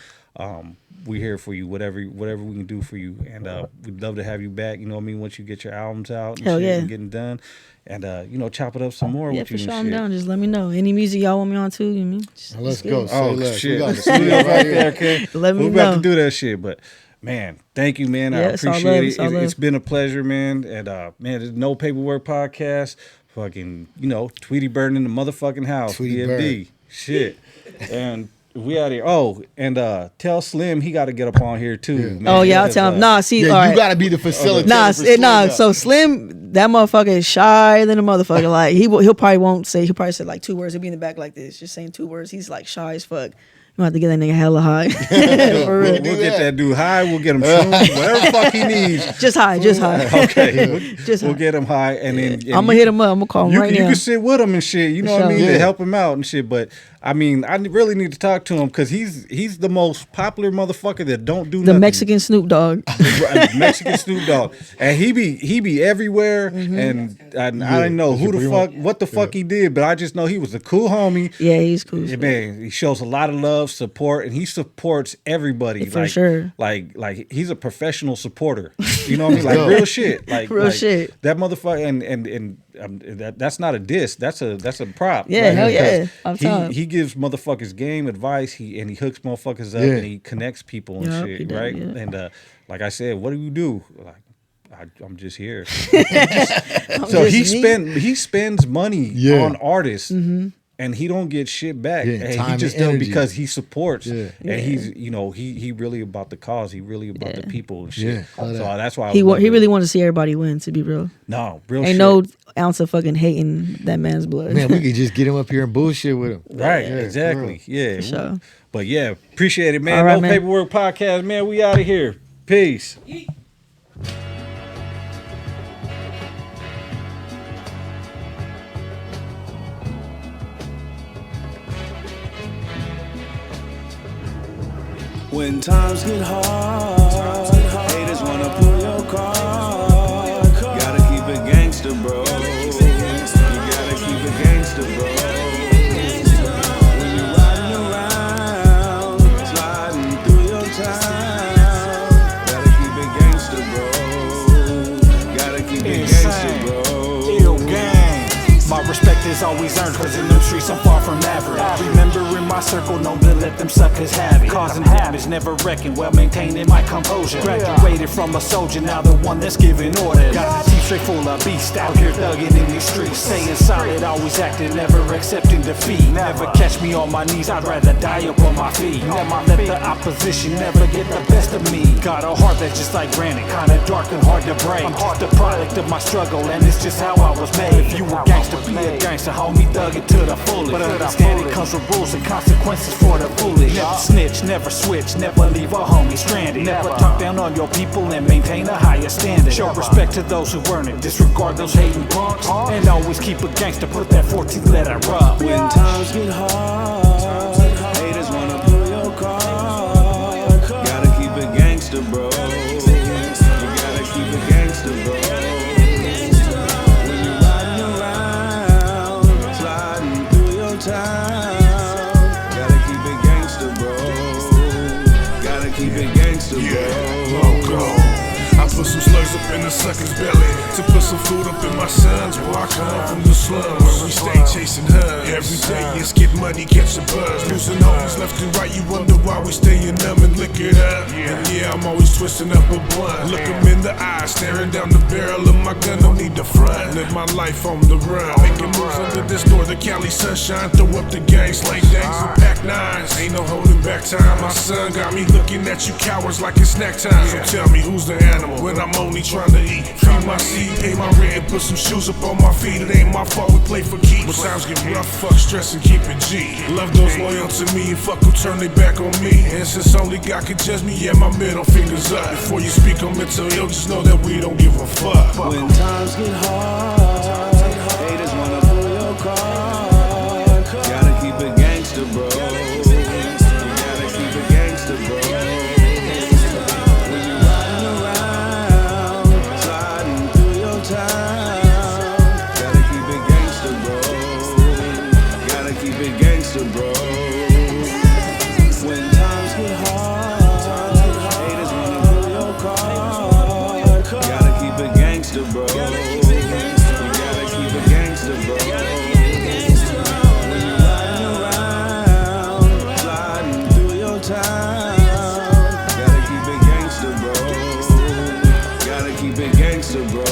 We're here for you, whatever we can do for you, and we'd love to have you back. You know what I mean? Once you get your albums out and and getting done, and chop it up some more with you. Yeah, for sure. And I'm down. Just let me know. Any music y'all want me on too? You mean? Let's go. Oh shit! We got the studio right there. Okay, let me know. We're about to do that shit, but. Man, thank you, man. I appreciate it. It's been a pleasure, man. And man, there's No Paperwork Podcast. Fucking, Tweety burning the motherfucking house. Tweety shit. And we out here. Oh, and tell Slim he got to get up on here too. Yeah. Man. Oh yeah, I'll tell him. Nah, see, all right. You got to be the facilitator. Nah. So Slim, That motherfucker is shy than a motherfucker. Like he'll probably say like 2 words. He'll be in the back like this, just saying 2 words. He's like shy as fuck. You have to get that nigga hella high. For real. We'll get that dude high. We'll get him shrooms, whatever fuck he needs. Just high. Okay. We'll get him high, and then I'm gonna hit him up. I'm gonna call him right now. You can sit with him and shit. You know what I mean? To help him out and shit. But I mean, I really need to talk to him because he's the most popular motherfucker that don't do nothing. The Mexican Snoop Dogg. Mexican Snoop Dogg, and he be everywhere. And I didn't know what the fuck he did, but I just know he was a cool homie. Yeah, he's cool. Yeah, man, he shows a lot of love, support, and he supports everybody. For sure. Like he's a professional supporter. You know what I mean? Like real shit. Like real shit. That motherfucker, and that's not a diss. That's a prop. Yeah, hell yeah. He gives motherfuckers game advice. He hooks motherfuckers up and he connects people and shit. Right. Yeah. And like I said, what do you do? Like I'm just here. So he spends money on artists. Mm-hmm. And he don't get shit back. Yeah, and he just does it because he supports. Yeah. And he's, he really about the cause. He really about the people and shit. Yeah. So that's why he really wanted to see everybody win, to be real. No, real Ain't shit. No ounce of fucking hating that man's blood. Man, we could just get him up here and bullshit with him. Right, exactly. Yeah. For sure. But yeah, appreciate it, man. All right, No man. Paperwork Podcast, man. We out of here. Peace. When times get hard, haters wanna pull your card. Gotta keep it gangster, bro. You gotta keep it gangster, bro. When you're riding around, sliding through your town, gotta keep it gangster, bro. Gotta keep it gangster, bro. Ill gang. My respect is always earned, cause in them streets I'm far from average. Remember in my circle, known to let them suckers have it. Causing damage, never wrecking, well maintaining my composure. Graduated from a soldier, now the one that's giving orders. Got the team straight full of beast, out here thugging in these streets. Staying solid, always acting, never accepting defeat. Never catch me on my knees, I'd rather die up on my feet. Never let the opposition never get the best of me. Got a heart that's just like granite, kinda dark and hard to break. I'm just the product of my struggle, and it's just how I was made. If you a gangster, be a gangster, homie, thug it to the fullest. But understand it comes with rules and consequences for the foolish. Never snitch, never switch, never leave a homie stranded. Never talk down on your people and maintain a higher standard. Show respect to those who earn it, disregard those hating punks, and always keep a gangster, put that 14th letter up. When times get hard, haters wanna pull your card. Gotta keep it gangster, bro. You gotta keep it gangster, bro. When you're riding around, sliding through your town, gotta keep it gangster, bro. Gotta keep it gangster, bro. I put some slugs up in the sucker's belly to put some food up in my sons. Boy, I come from the slums. We stay chasing hugs. Every day it's get money, catch a buzz. Losing homies left and right. You wonder why we staying numb and lick it up. And yeah, I'm always twisting up a blunt. Look 'em in the eye, staring down the barrel of my gun. Don't need the front. Live my life on the run. Making moves under this door, the Cali sunshine. Throw up the gang, slay dangs and pack nines. Ain't no holding back time. My son got me looking at you cowards like it's snack time. So tell me who's the animal when I'm only trying to eat. Feed my seed, pay my rent, and put some shoes up on my feet. It ain't my fault, we play for keeps. When times get rough, fuck stress and keep it G. Love those loyal to me and fuck who turn their back on me. And since only God can judge me, yeah, my middle finger's up. Before you speak on mental ill, just know that we don't give a fuck. When times get hard, haters wanna pull your card. Gotta keep it gangster, bro. You gotta keep it gangster, bro. When you're riding around, sliding through your town, gotta keep it gangster, bro. Gotta keep it gangster, bro. When times get hard, haters wanna pull your card. Gotta keep it gangster, bro. You gotta keep it gangster, bro. When you're riding around, sliding through your town, gotta keep it gangster, bro. Gotta keep it gangster, bro.